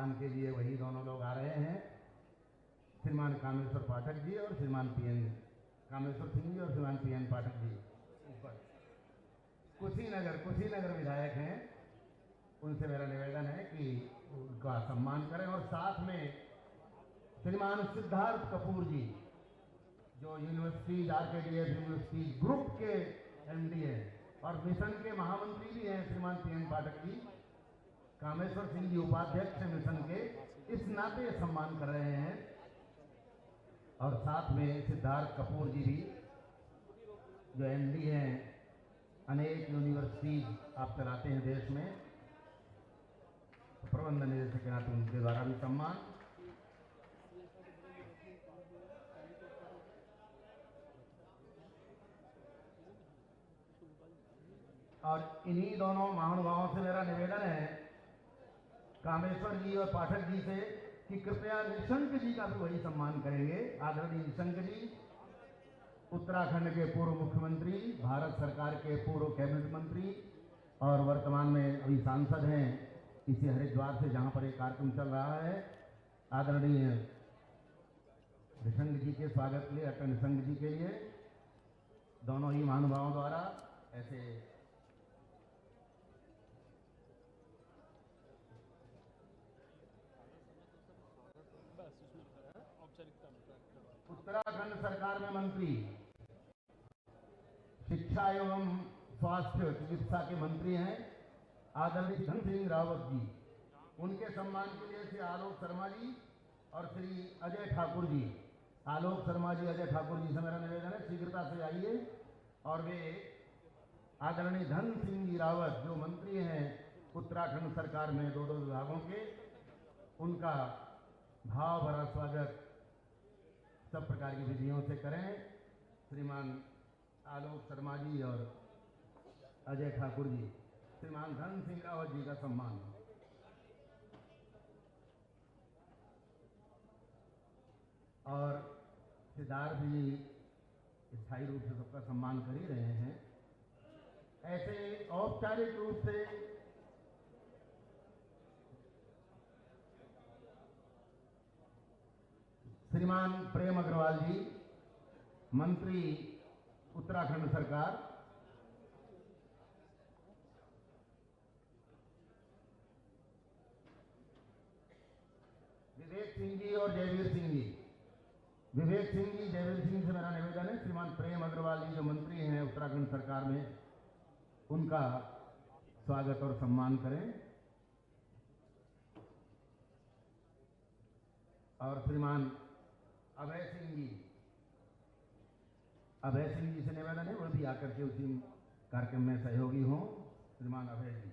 सम्मान के लिए वही दोनों लोग आ रहे हैं, श्रीमान कामेश्वर पाठक जी और श्रीमान पीएन कामेश्वर सिंह जी और श्रीमान पीएन पाठक जी ऊपर कुशीनगर विधायक हैं। उनसे मेरा निवेदन है कि उनका सम्मान करें। और साथ में श्रीमान सिद्धार्थ कपूर जी जो यूनिवर्सिटी आरकेडीएस यूनिवर्सिटी ग्रुप के एमडी हैं और मिशन के महामंत्री भी हैं, श्रीमान पीएन पाठक जी, कामेश्वर सिंह जी उपाध्यक्ष मिशन के, इस नाते सम्मान कर रहे हैं। और साथ में सिद्धार्थ कपूर जी भी जो एमडी हैं, अनेक यूनिवर्सिटीज आप चलाते हैं देश में, प्रबंध निदेशक के नाते उनके द्वारा भी सम्मान। और इन्हीं दोनों महानुभावों से मेरा निवेदन है कामेश्वर जी और पाठक जी से कि कृपया निशंक जी का भी वही सम्मान करेंगे। आदरणीय निशंक जी उत्तराखंड के पूर्व मुख्यमंत्री, भारत सरकार के पूर्व कैबिनेट मंत्री और वर्तमान में अभी सांसद हैं इसी हरिद्वार से, जहां पर एक कार्यक्रम चल रहा है। आदरणीय निशंक जी के स्वागत के लिए, अटल निशंक जी के लिए दोनों ही महानुभावों द्वारा ऐसे उत्तराखंड सरकार में मंत्री, शिक्षा एवं स्वास्थ्य चिकित्सा के मंत्री हैं आदरणीय धन सिंह रावत जी। उनके सम्मान के लिए श्री आलोक शर्मा जी और श्री अजय ठाकुर जी। आलोक शर्मा जी, अजय ठाकुर जी से मेरा निवेदन है शीघ्रता से आइए। और वे आदरणीय धन सिंह जी रावत जो मंत्री हैं उत्तराखंड सरकार में दो विभागों के, उनका भाव भरा स्वागत सब प्रकार की विधियों से करें। श्रीमान आलोक शर्मा जी और अजय ठाकुर जी, श्रीमान धन सिंह रावत जी का सम्मान। और सिद्धार्थ जी स्थायी रूप से सबका सम्मान कर ही रहे हैं। ऐसे औपचारिक रूप से श्रीमान प्रेम अग्रवाल जी, मंत्री उत्तराखंड सरकार, विवेक सिंह जी और जयवीर सिंह जी। विवेक सिंह जी, जयवीर सिंह से मेरा निवेदन है श्रीमान प्रेम अग्रवाल जी जो मंत्री हैं उत्तराखंड सरकार में, उनका स्वागत और सम्मान करें। और श्रीमान अभय सिंह जी से निवेदन है वो भी आकर के उसी कार्यक्रम में सहयोगी हों। श्रीमान अभय जी।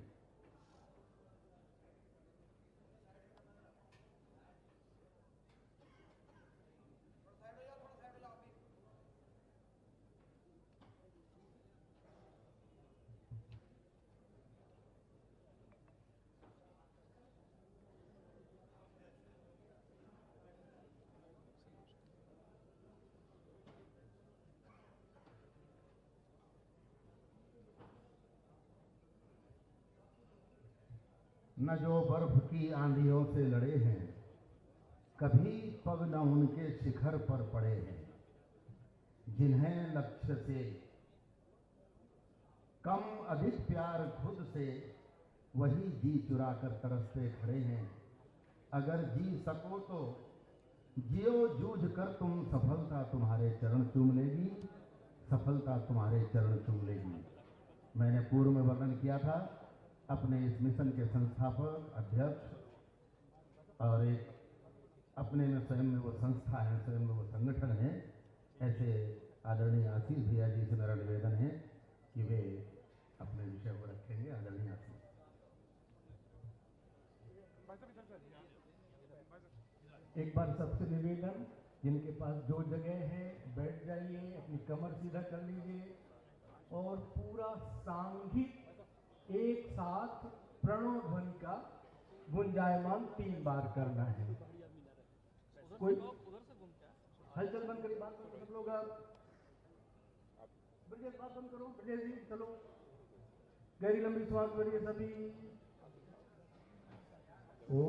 न जो बर्फ की आंधियों से लड़े हैं, कभी पग न उनके शिखर पर पड़े हैं, जिन्हें लक्ष्य से कम अधिक प्यार खुद से, वही जी चुरा कर तरसते खड़े हैं। अगर जी सको तो जियो जूझ कर तुम, सफलता तुम्हारे चरण चूम लेगी, सफलता तुम्हारे चरण चूम लेगी। मैंने पूर्व में वर्णन किया था अपने इस मिशन के संस्थापक, अध्यक्ष और एक अपने में स्वयं में वो संस्था है, स्वयं में वो संगठन है। ऐसे आदरणीय आशीष भैया जी से मेरा निवेदन है कि वे अपने विषय को रखेंगे। आदरणीय आशीष। एक बार सबसे निवेदन, जिनके पास जो जगह है बैठ जाइए, अपनी कमर सीधा कर लीजिए और पूरा सांघिक एक साथ प्रणव ध्वनि का गुंजायमान 3 बार करना है। कोई हलचल बंद करिए, बात करो सब लोग। ब्रजेश बात बंद करो, ब्रजेश जी चलो, गहरी लंबी श्वास भरिए सभी। ओ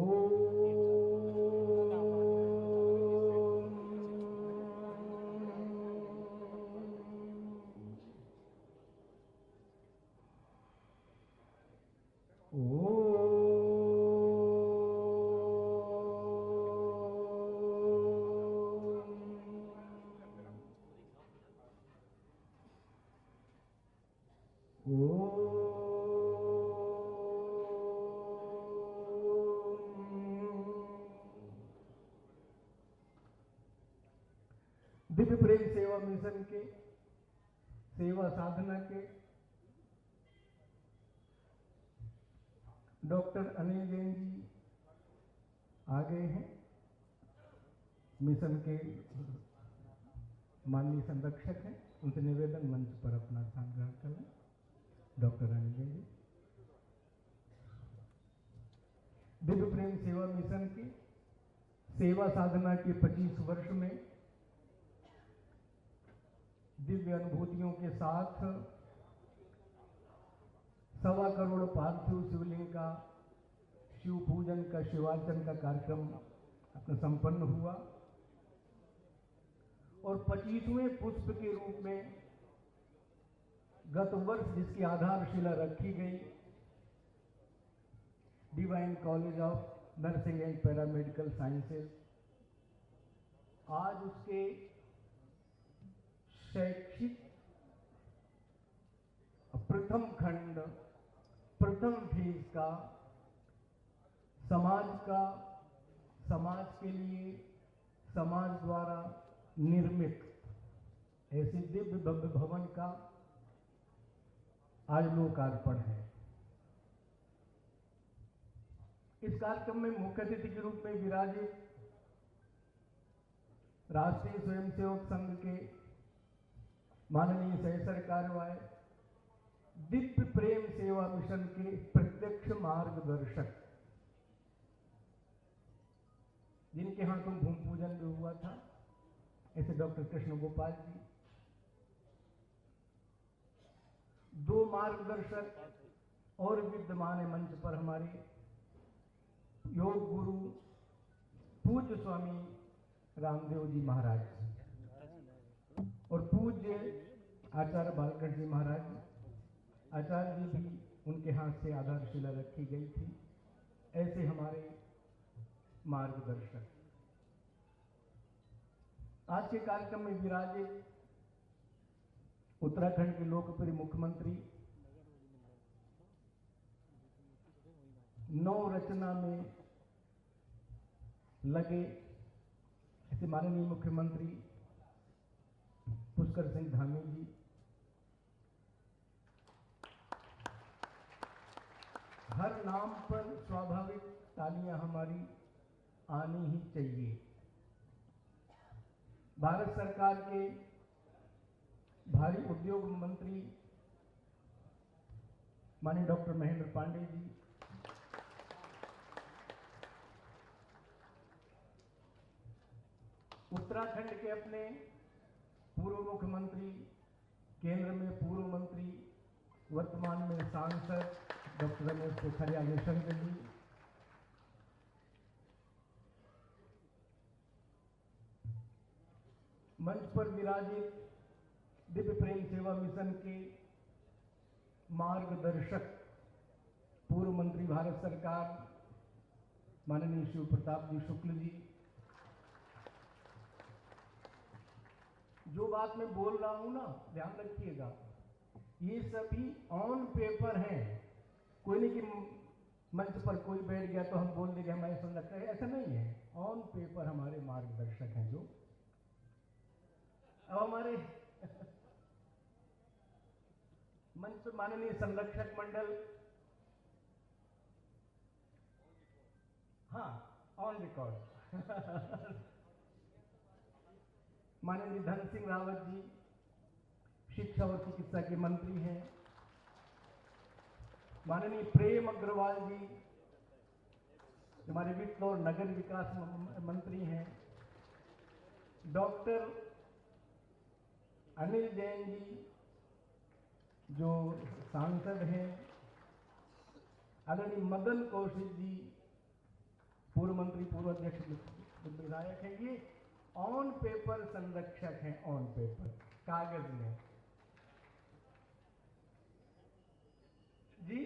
दिव्य प्रेम सेवा मिशन के सेवा साधना के डॉक्टर अनिल जैन जी आ गए हैं। मिशन के माननीय संरक्षक हैं, उनसे निवेदन मंच पर अपना स्थान ग्रहण करें। डॉक्टर अनिल जैन जी। दिव्य प्रेम सेवा मिशन की सेवा साधना के 25 वर्ष में दिव्य अनुभूतियों के साथ 1.25 करोड़ पार्थिव शिवलिंग का शिव पूजन का शिवार्चन का कार्यक्रम अपना संपन्न हुआ और 25वें पुष्प के रूप में गत वर्ष जिसकी आधारशिला रखी गई divine college of nursing and paramedical sciences, आज उसके शैक्षिक प्रथम खंड प्रथम फेज का समाज के लिए समाज द्वारा निर्मित ऐसे दिव्य भव्य भवन का आज लोकार्पण है। इस कार्यक्रम में मुख्य अतिथि के रूप में विराजित राष्ट्रीय स्वयंसेवक संघ के माननीय सह सरकार्यवाह दिव्य प्रेम सेवा मिशन के प्रत्यक्ष मार्गदर्शक, जिनके हाथों भूमि पूजन भी हुआ था, ऐसे डॉक्टर कृष्ण गोपाल जी। 2 मार्गदर्शक और विद्यमान है मंच पर हमारे योग गुरु पूज्य स्वामी रामदेव जी महाराज और पूज्य आचार्य बालकृष्ण जी महाराज। आचार्य जी भी उनके हाथ से आधारशिला रखी गई थी। ऐसे हमारे मार्गदर्शक आज के कार्यक्रम में विराजित उत्तराखंड के लोकप्रिय मुख्यमंत्री, नव रचना में लगे ऐसे माननीय मुख्यमंत्री पुष्कर सिंह धामी जी। हर नाम पर स्वाभाविक तालियां हमारी आनी ही चाहिए। भारत सरकार के भारी उद्योग मंत्री माननीय डॉक्टर महेंद्र पांडे जी, उत्तराखंड के अपने पूर्व मुख्यमंत्री, केंद्र में पूर्व मंत्री, वर्तमान में सांसद डॉक्टर रमेश पोखरियाल निशंक जी, मंच पर विराजित दिव्य प्रेम सेवा मिशन के मार्गदर्शक पूर्व मंत्री भारत सरकार माननीय शिव प्रताप जी शुक्ल जी। जो बात मैं बोल रहा हूं ना, ध्यान रखिएगा, ये सभी ऑन पेपर हैं। कोई नहीं कि मंच पर कोई बैठ गया तो हम बोल देंगे हमारे संरक्षक है, ऐसा नहीं है। ऑन पेपर हमारे मार्गदर्शक हैं। जो अब हमारे मंच पर माननीय संरक्षक मंडल, हाँ ऑन रिकॉर्ड माननीय धन सिंह रावत जी शिक्षा और चिकित्सा के मंत्री हैं। माननीय प्रेम अग्रवाल जी हमारे वित्त और नगर विकास मंत्री हैं। डॉक्टर अनिल जैन जी जो सांसद हैं। आदरणीय मदन कौशिक जी पूर्व मंत्री, पूर्व अध्यक्ष विधायक हैं। ये ऑन पेपर संरक्षक हैं, ऑन पेपर कागज में जी।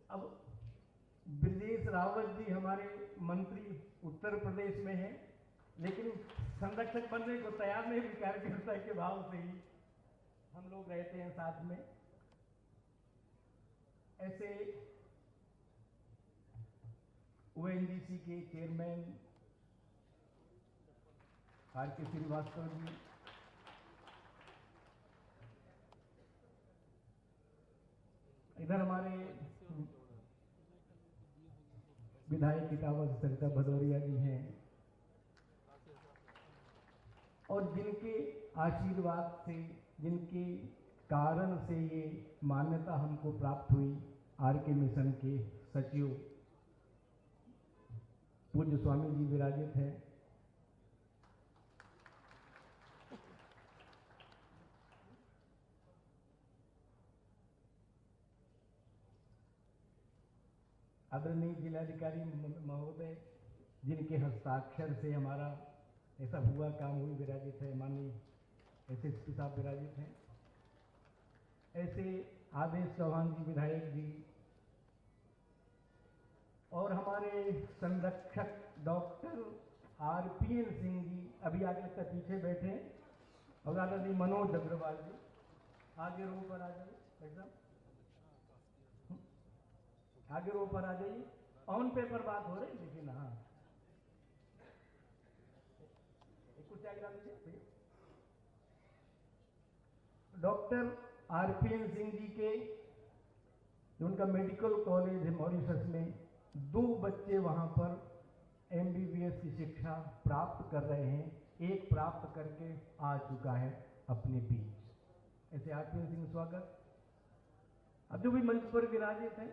अब ब्रजेश रावत जी हमारे मंत्री उत्तर प्रदेश में हैं, लेकिन संरक्षक बनने को तैयार नहीं, कार्यकर्ता के भाव से ही हम लोग रहते हैं साथ में। ऐसे ONGC के चेयरमैन RK श्रीवास्तव जी, इधर हमारे विधायक इटावा से सरिता भदौरिया जी हैं, और जिनके आशीर्वाद से, जिनके कारण से ये मान्यता हमको प्राप्त हुई, RK मिशन के सचिव पूज्य स्वामी जी विराजित हैं। आदरणीय जिलाधिकारी महोदय, जिनके हस्ताक्षर से हमारा ऐसा हुआ काम हुई, विराजित है। माननीय SSP साहब विराजित हैं। ऐसे आदेश चौहान जी विधायक जी, और हमारे संरक्षक डॉक्टर RPN सिंह जी अभी आगे लगता पीछे बैठे हैं, और आदरणीय मनोज अग्रवाल जी आगे रो पर आ जाइए, एकदम आगे रो पर आ जाइए। ऑन पेपर बात हो रही है, लेकिन हाँ कुछ आगे डाल दीजिए भैया। डॉक्टर RPN सिंह जी के, जो उनका मेडिकल कॉलेज है मॉरिशस में, 2 बच्चे वहां पर MBBS की शिक्षा प्राप्त कर रहे हैं। एक प्राप्त करके आ चुका है अपने बीच। ऐसे RPN सिंह स्वागत। अब जो भी मंच पर विराजित हैं,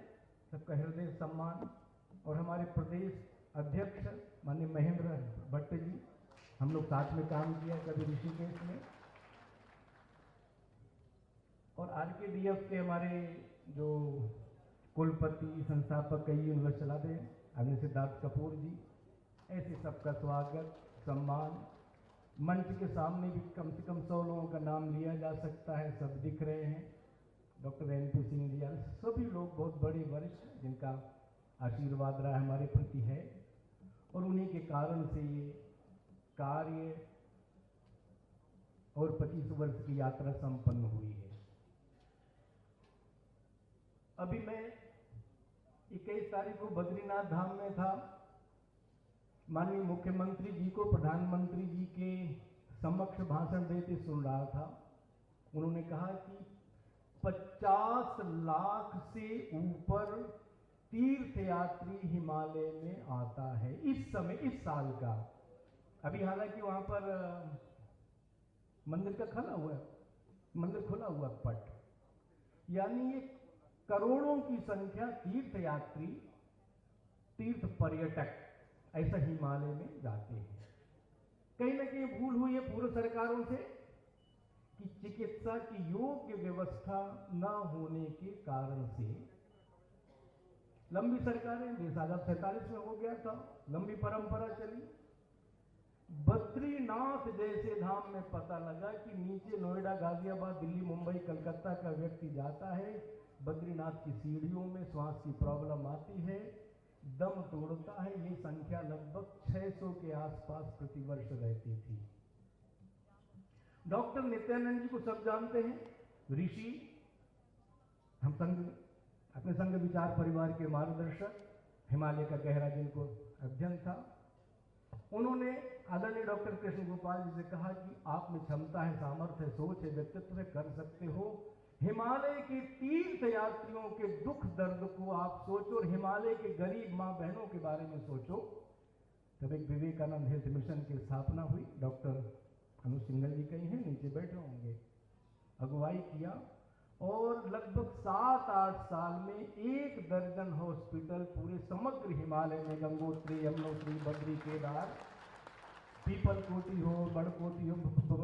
सबका हृदय सम्मान। और हमारे प्रदेश अध्यक्ष माननीय महेंद्र भट्ट जी, हम लोग साथ में काम किया कभी ऋषिकेश में। और RKDF के हमारे जो कुलपति संस्थापक कई यूनिवर्सिटी चलाते हैं, आदरणीय सिद्धार्थ कपूर जी। ऐसे सबका स्वागत सम्मान। मंच के सामने भी कम से कम 100 लोगों का नाम लिया जा सकता है, सब दिख रहे हैं। डॉक्टर NP सिंह जी, सभी लोग बहुत बड़े वरिष्ठ, जिनका आशीर्वाद रहा हमारे प्रति है, और उन्हीं के कारण से ये कार्य और 25 वर्ष की यात्रा संपन्न हुई है। अभी मैं 21 तारीख को बद्रीनाथ धाम में था। माननीय मुख्यमंत्री जी को प्रधानमंत्री जी के समक्ष भाषण देते सुन रहा था। उन्होंने कहा कि 50 लाख से ऊपर तीर्थयात्री हिमालय में आता है इस समय, इस साल का। अभी हालांकि वहां पर मंदिर का खुला हुआ है, मंदिर खुला हुआ पट, यानी ये करोड़ों की संख्या तीर्थयात्री, तीर्थ पर्यटक ऐसा हिमालय में जाते हैं। कहीं ना कहीं भूल हुई है पूर्व सरकारों से कि चिकित्सा की योग्य व्यवस्था न होने के कारण से लंबी सरकारें, देश आजाद 47 में हो गया था, लंबी परंपरा चली। बद्रीनाथ जैसे धाम में पता लगा कि नीचे नोएडा, गाजियाबाद, दिल्ली, मुंबई, कलकत्ता का व्यक्ति जाता है, बद्रीनाथ की सीढ़ियों में श्वास की प्रॉब्लम आती है, दम तोड़ता है। ये संख्या लगभग 600 के आसपास प्रतिवर्ष रहती थी। डॉक्टर नित्यानंद जी को सब जानते हैं, ऋषि, हम संघ, अपने संघ विचार परिवार के मार्गदर्शक, हिमालय का गहरा जिनको अध्ययन था। उन्होंने आदरणीय डॉक्टर कृष्ण गोपाल जी से कहा कि आप में क्षमता है, सामर्थ्य है, सोच है, व्यक्तित्व है, कर सकते हो। हिमालय के तीर्थ यात्रियों के दुख दर्द को आप सोचो, और हिमालय के गरीब माँ बहनों के बारे में सोचो। तब एक विवेकानंद हेल्थ मिशन की स्थापना हुई। डॉक्टर अनुज सिंघल जी कहीं हैं, नीचे बैठे होंगे, अगुवाई किया, और लगभग 7-8 साल में 1 दर्जन हॉस्पिटल पूरे समग्र हिमालय में, गंगोत्री, यमुनोत्री, बद्री, केदार, पीपलकोटी हो, बड़कोटी हो,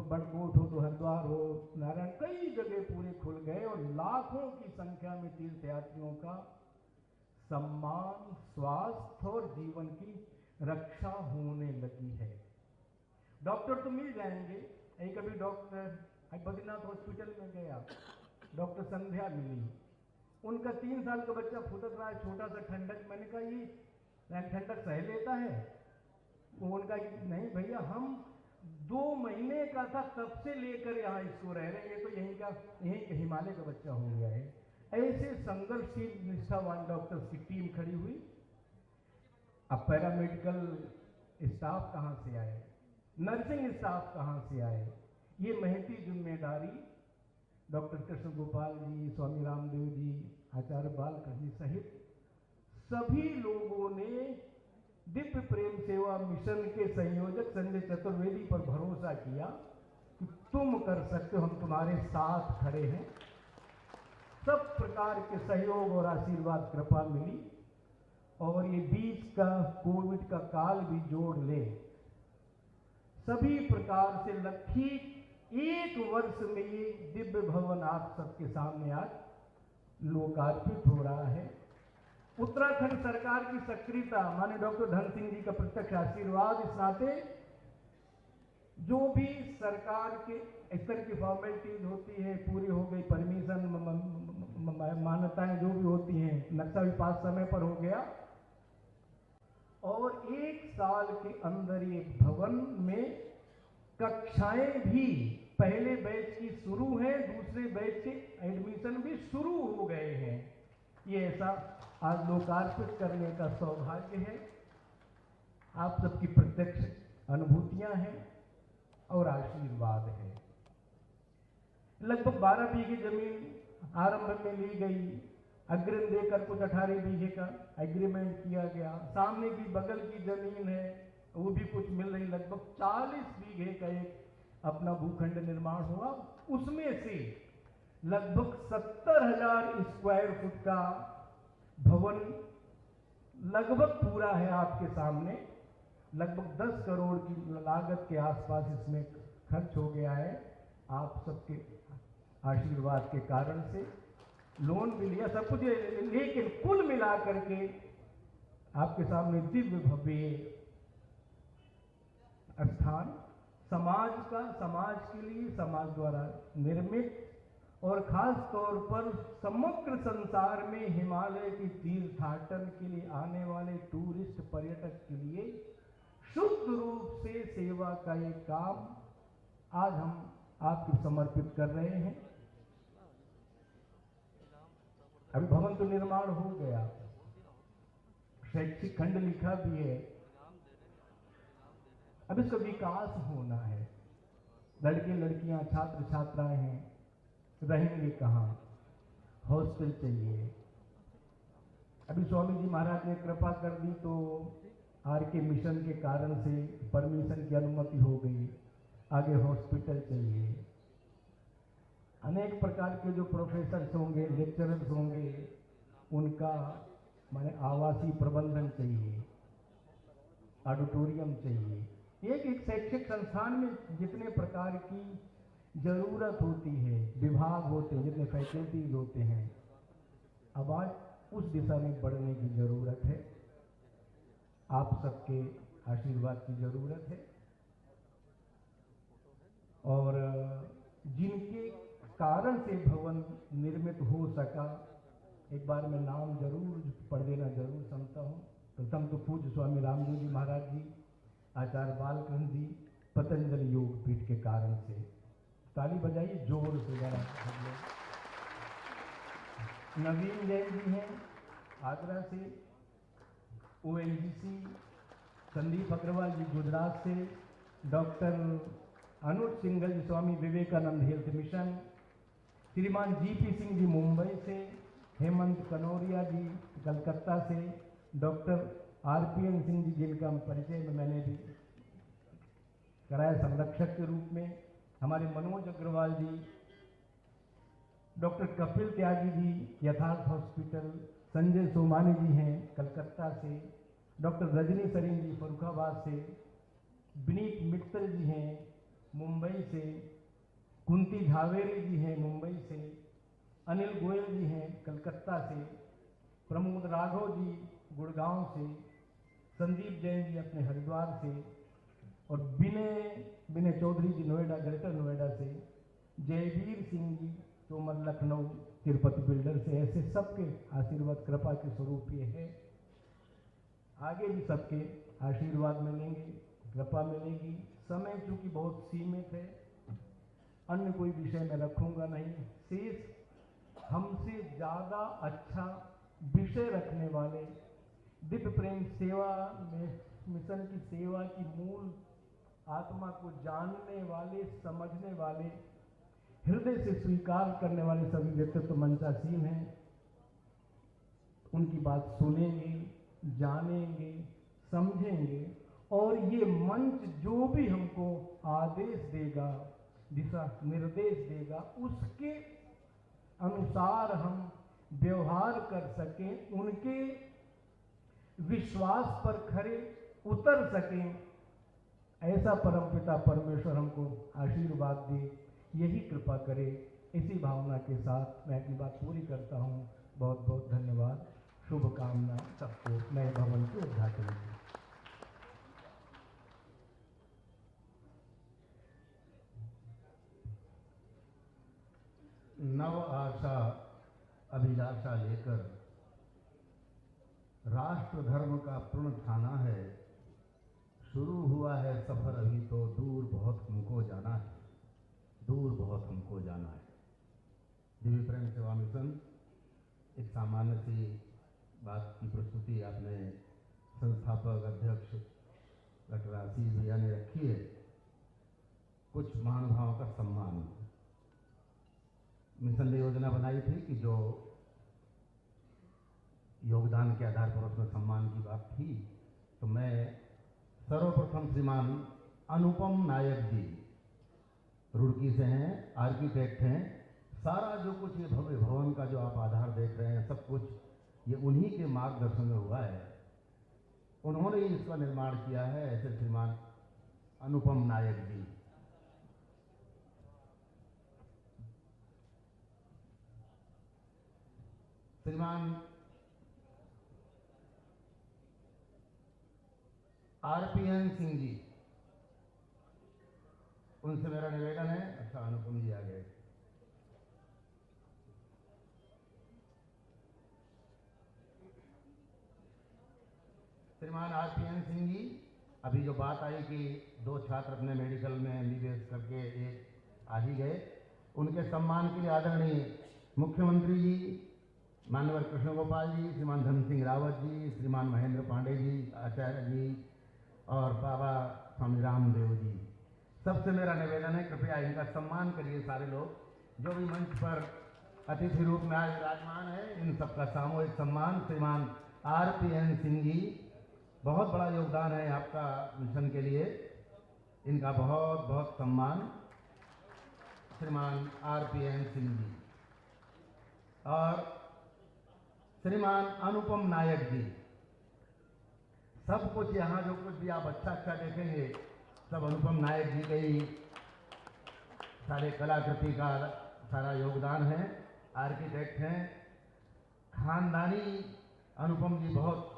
बड़कोट हो तो हरिद्वार हो, नारायण, कई जगह पूरे खुल गए, और लाखों की संख्या में तीर्थयात्रियों का सम्मान, स्वास्थ्य और जीवन की रक्षा होने लगी है। डॉक्टर तो मिल जाएंगे। एक अभी डॉक्टर बद्रीनाथ हॉस्पिटल में गया, डॉक्टर संध्या मिली, उनका 3 साल का बच्चा फुदक रहा है, छोटा सा ठंडक। मैंने कहा ये ठंडक सह लेता है? उनका नहीं भैया, हम 2 महीने का था तब से लेकर यहाँ इसको रह रहे हैं, ये तो यहीं का हिमालय का बच्चा हो गया है। ऐसे संघर्षशील निष्ठावान डॉक्टर्स की टीम खड़ी हुई। अब पैरामेडिकल स्टाफ कहाँ से आए, नर्सिंग स्टाफ कहाँ से आए, ये महती जिम्मेदारी डॉक्टर कृष्ण गोपाल जी, स्वामी रामदेव जी, आचार्य बालकृष्ण जी सहित सभी लोगों ने दिव्य प्रेम सेवा मिशन के संयोजक संजय चतुर्वेदी पर भरोसा किया कि तुम कर सकते हो, हम तुम्हारे साथ खड़े हैं। सब प्रकार के सहयोग और आशीर्वाद कृपा मिली, और ये बीच का कोविड का काल भी जोड़ ले, सभी प्रकार से लखी 1 वर्ष में ये दिव्य भवन आप सबके सामने आज लोकार्पित हो रहा है। उत्तराखंड सरकार की सक्रियता, माननीय डॉक्टर धन सिंह जी का प्रत्यक्ष आशीर्वाद, इस नाते जो भी सरकार के स्तर की फॉर्मेलिटीज होती है पूरी हो गई, परमिशन मान्यताएं जो भी होती हैं, नक्शा भी पास समय पर हो गया, और 1 साल के अंदर ये भवन में कक्षाएं भी पहले बैच की शुरू हैं, दूसरे बैच के एडमिशन भी शुरू हो गए हैं। ये ऐसा आज लोकार्पित करने का सौभाग्य है। आप सबकी प्रत्यक्ष अनुभूतियां हैं और आशीर्वाद है। लगभग 12 बीघे जमीन आरंभ में ली गई, अग्रिम देकर कुछ 18 बीघे का एग्रीमेंट किया गया। सामने की बगल की जमीन है वो भी कुछ मिल रही, लगभग 40 बीघे का एक अपना भूखंड निर्माण हुआ। उसमें से लगभग 70,000 स्क्वायर फुट का भवन लगभग पूरा है आपके सामने। लगभग 10 करोड़ की लागत के आसपास इसमें खर्च हो गया है। आप सबके आशीर्वाद के कारण से लोन भी लिया, सब कुछ, लेकिन कुल मिलाकर के आपके सामने दिव्य भव्य स्थान समाज का, समाज के लिए, समाज द्वारा निर्मित, और खास तौर पर समग्र संसार में हिमालय की तीर्थाटन के लिए आने वाले टूरिस्ट पर्यटक के लिए शुद्ध रूप से सेवा का ये काम आज हम आपको समर्पित कर रहे हैं। अभी भवन तो निर्माण हो गया, शैक्षिक खंड लिखा भी है, अब इसका विकास होना है। लड़के लड़कियां, छात्र छात्राएं हैं, रहेंगे कहाँ, हॉस्टल चाहिए। अभी स्वामी जी महाराज ने कृपा कर दी तो आर के मिशन के कारण से परमिशन की अनुमति हो गई, आगे हॉस्पिटल चाहिए। अनेक प्रकार के जो प्रोफेसर्स होंगे, लेक्चरर्स होंगे, उनका माने आवासीय प्रबंधन चाहिए, ऑडिटोरियम चाहिए। एक एक शैक्षिक संस्थान में जितने प्रकार की जरूरत होती है, विभाग होते हैं, जितने फैकल्टीज होते हैं, अब आज उस दिशा में बढ़ने की जरूरत है। आप सबके आशीर्वाद की जरूरत है, और जिनके कारण से भवन निर्मित हो सका, एक बार मैं नाम जरूर पढ़ देना जरूर समझता हूँ। प्रथम तो पूज्य स्वामी रामदेव जी महाराज जी, आचार्य बालकृष्ण जी, पतंजलि योग पीठ के कारण से। ताली बजाइए जोर से जरा। नवीन जैन जी हैं आगरा से, ONGC, संदीप अग्रवाल जी गुजरात से, डॉक्टर अनुज सिंघल जी स्वामी विवेकानंद हेल्थ मिशन, श्रीमान GP सिंह जी मुंबई से, हेमंत कनौरिया जी कलकत्ता से, डॉक्टर RPN सिंह जी जिनका परिचय में मैंने भी कराया संरक्षक के रूप में, हमारे मनोज अग्रवाल जी, डॉक्टर कपिल त्यागी जी यथार्थ हॉस्पिटल, संजय सोमानी जी हैं कलकत्ता से, डॉक्टर रजनी सरीन जी फरुखाबाद से, विनीत मित्तल जी हैं मुंबई से, कुंती झावेरी जी हैं मुंबई से, अनिल गोयल जी हैं कलकत्ता से, प्रमोद राघव जी गुड़गांव से, संदीप जैन जी अपने हरिद्वार से, और विनय चौधरी जी नोएडा, ग्रेटर नोएडा से, जयवीर सिंह जी तोमर लखनऊ तिरुपति बिल्डर से। ऐसे सबके आशीर्वाद कृपा के स्वरूप ये है। आगे भी सबके आशीर्वाद मिलेंगे, कृपा मिलेगी। समय चूंकि बहुत सीमित है, अन्य कोई विषय में रखूंगा नहीं। शेष हमसे ज़्यादा अच्छा विषय रखने वाले दिव्य प्रेम सेवा में मिशन की सेवा की मूल आत्मा को जानने वाले, समझने वाले, हृदय से स्वीकार करने वाले सभी व्यक्तित्व मंचासीन हैं। उनकी बात सुनेंगे, जानेंगे, समझेंगे और ये मंच जो भी हमको आदेश देगा, दिशा निर्देश देगा, उसके अनुसार हम व्यवहार कर सकें, उनके विश्वास पर खरे उतर सकें, ऐसा परमपिता परमेश्वर हमको आशीर्वाद दे, यही कृपा करे। इसी भावना के साथ मैं अपनी बात पूरी करता हूँ। बहुत बहुत धन्यवाद। शुभकामना सबको नए भवन के उद्घाटन की। नव आशा अभिलाषा लेकर राष्ट्र धर्म का पुनरुत्थाना है। शुरू हुआ है सफर, अभी तो दूर बहुत हमको जाना है, दूर बहुत हमको जाना है। दिव्य प्रेम सेवा मिशन एक सामान्य सी बात की प्रस्तुति आपने संस्थापक अध्यक्ष डॉक्टर आशीष भैया ने रखी है। कुछ महानुभावों का सम्मान। मिशन ने योजना बनाई थी कि जो योगदान के आधार पर उसमें सम्मान की बात थी, तो मैं सर्वप्रथम श्रीमान अनुपम नायक जी रुड़की से हैं, आर्किटेक्ट हैं। सारा जो कुछ ये भव्य भवन का जो आप आधार देख रहे हैं, सब कुछ ये उन्हीं के मार्गदर्शन में हुआ है। उन्होंने ही इसका निर्माण किया है। ऐसे श्रीमान अनुपम नायक जी। श्रीमान आरपीएन सिंह जी, उनसे मेरा निवेदन है। अच्छा, अनुपम जी आ गए। श्रीमान आरपीएन सिंह जी, अभी जो बात आई कि 2 छात्र अपने मेडिकल में एमबीबीएस करके एक आ ही गए, उनके सम्मान के लिए आदरणीय मुख्यमंत्री जी माननीय कृष्ण गोपाल जी, श्रीमान धन सिंह रावत जी, श्रीमान महेंद्र पांडे जी, आचार्य जी और बाबा स्वामी रामदेव जी, सबसे मेरा निवेदन है कृपया इनका सम्मान करिए। सारे लोग जो भी मंच पर अतिथि रूप में आज विराजमान है, इन सबका सामूहिक सम्मान। श्रीमान आरपीएन सिंह जी, बहुत बड़ा योगदान है आपका मिशन के लिए, इनका बहुत बहुत सम्मान। श्रीमान आरपीएन सिंह जी और श्रीमान अनुपम नायक जी, सब कुछ यहाँ जो कुछ भी आप अच्छा अच्छा देखेंगे, सब अनुपम नायक जी के ही सारे कलाकृति का सारा योगदान है। आर्किटेक्ट हैं, खानदानी अनुपम जी बहुत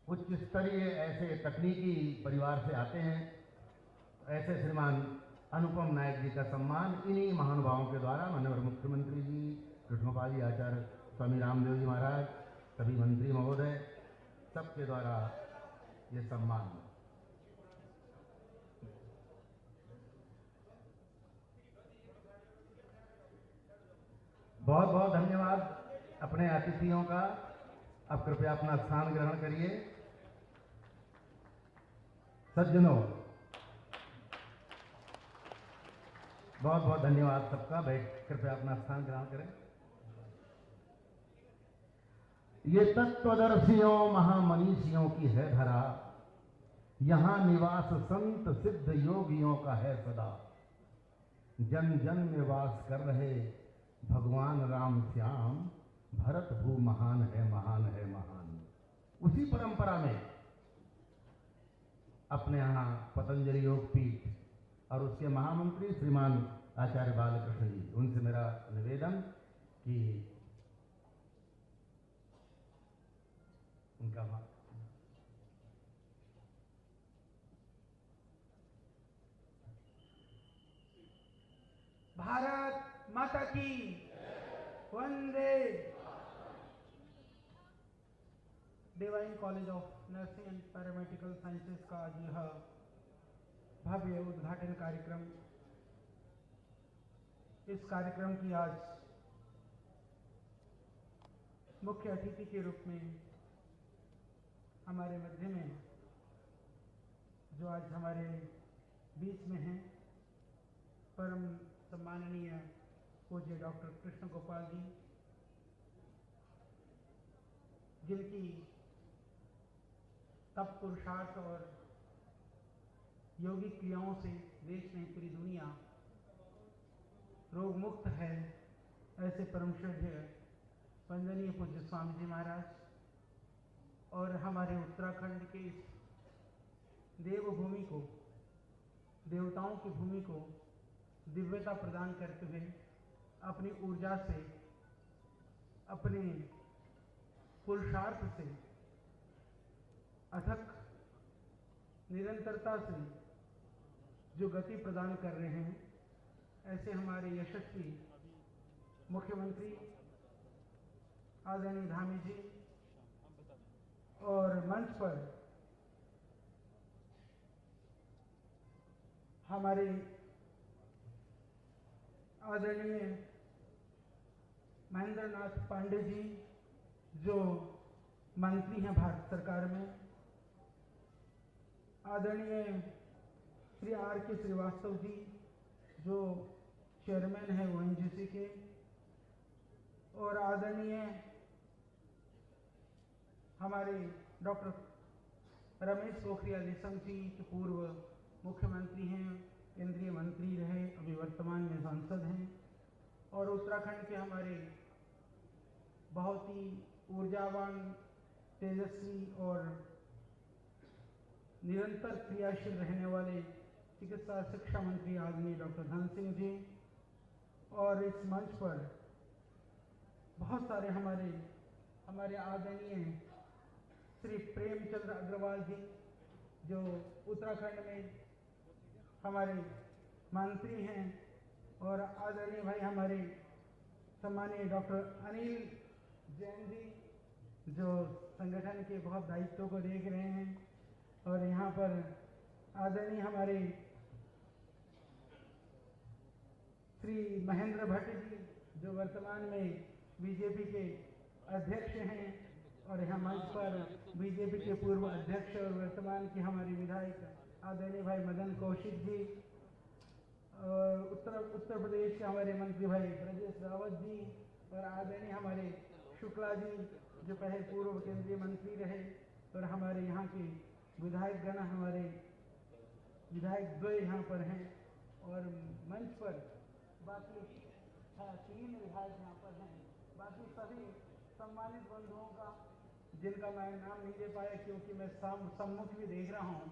उच्च स्तरीय ऐसे तकनीकी परिवार से आते हैं। ऐसे श्रीमान अनुपम नायक जी का सम्मान इन्हीं महानुभावों के द्वारा माननीय मुख्यमंत्री जी, कृष्णपाल जी, आचार्य स्वामी रामदेव जी महाराज, सभी मंत्री महोदय, सबके द्वारा ये सम्मान। बहुत बहुत धन्यवाद अपने अतिथियों का। अब कृपया अपना स्थान ग्रहण करिए। सज्जनों, बहुत बहुत धन्यवाद सबका। बैठ कृपया अपना स्थान ग्रहण करें। ये तत्वदर्शियों महामनीषियों की है धरा, यहां निवास संत सिद्ध योगियों का है सदा। जन जन में वास कर रहे भगवान राम श्याम, भरत भू महान है, महान है, महान। उसी परंपरा में अपने यहाँ पतंजलि योगपीठ और उसके महामंत्री श्रीमान आचार्य बालकृष्ण जी, उनसे मेरा निवेदन कि उनका भारत माता की वंदे। Divine college of nursing and paramedical sciences का आज यह भव्य उद्घाटन कार्यक्रम, इस कार्यक्रम की आज मुख्य अतिथि के रूप में हमारे मध्य में जो आज हमारे बीच में हैं, परम सम्माननीय पूज्य डॉक्टर कृष्ण गोपाल जी, जिनकी तप पुरुषार्थ और योगिक क्रियाओं से देश में पूरी दुनिया रोग मुक्त है, ऐसे परम श्रद्धेय वंदनीय पूज्य स्वामी जी महाराज और हमारे उत्तराखंड के इस देवभूमि को, देवताओं की भूमि को दिव्यता प्रदान करते हुए अपनी ऊर्जा से, अपने पुरुषार्थ से, अथक निरंतरता से जो गति प्रदान कर रहे हैं, ऐसे हमारे यशस्वी मुख्यमंत्री आदरणीय धामी जी और मंच पर हमारे आदरणीय महेंद्र नाथ पांडे जी, जो मंत्री हैं भारत सरकार में, आदरणीय श्री आर के श्रीवास्तव जी, जो चेयरमैन हैं ONGC के, और आदरणीय हमारे डॉक्टर रमेश पोखरियाल निशंक जी, जो पूर्व मुख्यमंत्री हैं, केंद्रीय मंत्री रहे, अभी वर्तमान में सांसद हैं, और उत्तराखंड के हमारे बहुत ही ऊर्जावान, तेजस्वी और निरंतर क्रियाशील रहने वाले चिकित्सा शिक्षा मंत्री आदरणीय डॉक्टर धन सिंह जी, और इस मंच पर बहुत सारे हमारे आदरणीय श्री प्रेमचंद्र अग्रवाल जी, जो उत्तराखंड में हमारे मंत्री हैं, और आदरणीय भाई हमारे सम्मानीय डॉक्टर अनिल जैन जी, जो संगठन के बहुत दायित्वों को देख रहे हैं, और यहाँ पर आदरणीय हमारे श्री महेंद्र भट्ट जी, जो वर्तमान में बीजेपी के अध्यक्ष हैं, और यहाँ मंच पर बीजेपी के पूर्व अध्यक्ष और वर्तमान के हमारे विधायक आदरणीय भाई मदन कौशिक जी, और उत्तर प्रदेश के हमारे मंत्री भाई ब्रजेश रावत जी, और आदरणीय हमारे शुक्ला जी, जो पहले पूर्व केंद्रीय मंत्री रहे, और हमारे यहाँ के विधायक गण, हमारे विधायक द्वय यहाँ पर हैं, और मंच पर बाकी 3 विधायक यहाँ पर हैं, बाकी सभी सम्मानित बंधुओं का, जिनका मैं नाम नहीं दे पाया क्योंकि मैं सम्मुख भी देख रहा हूँ,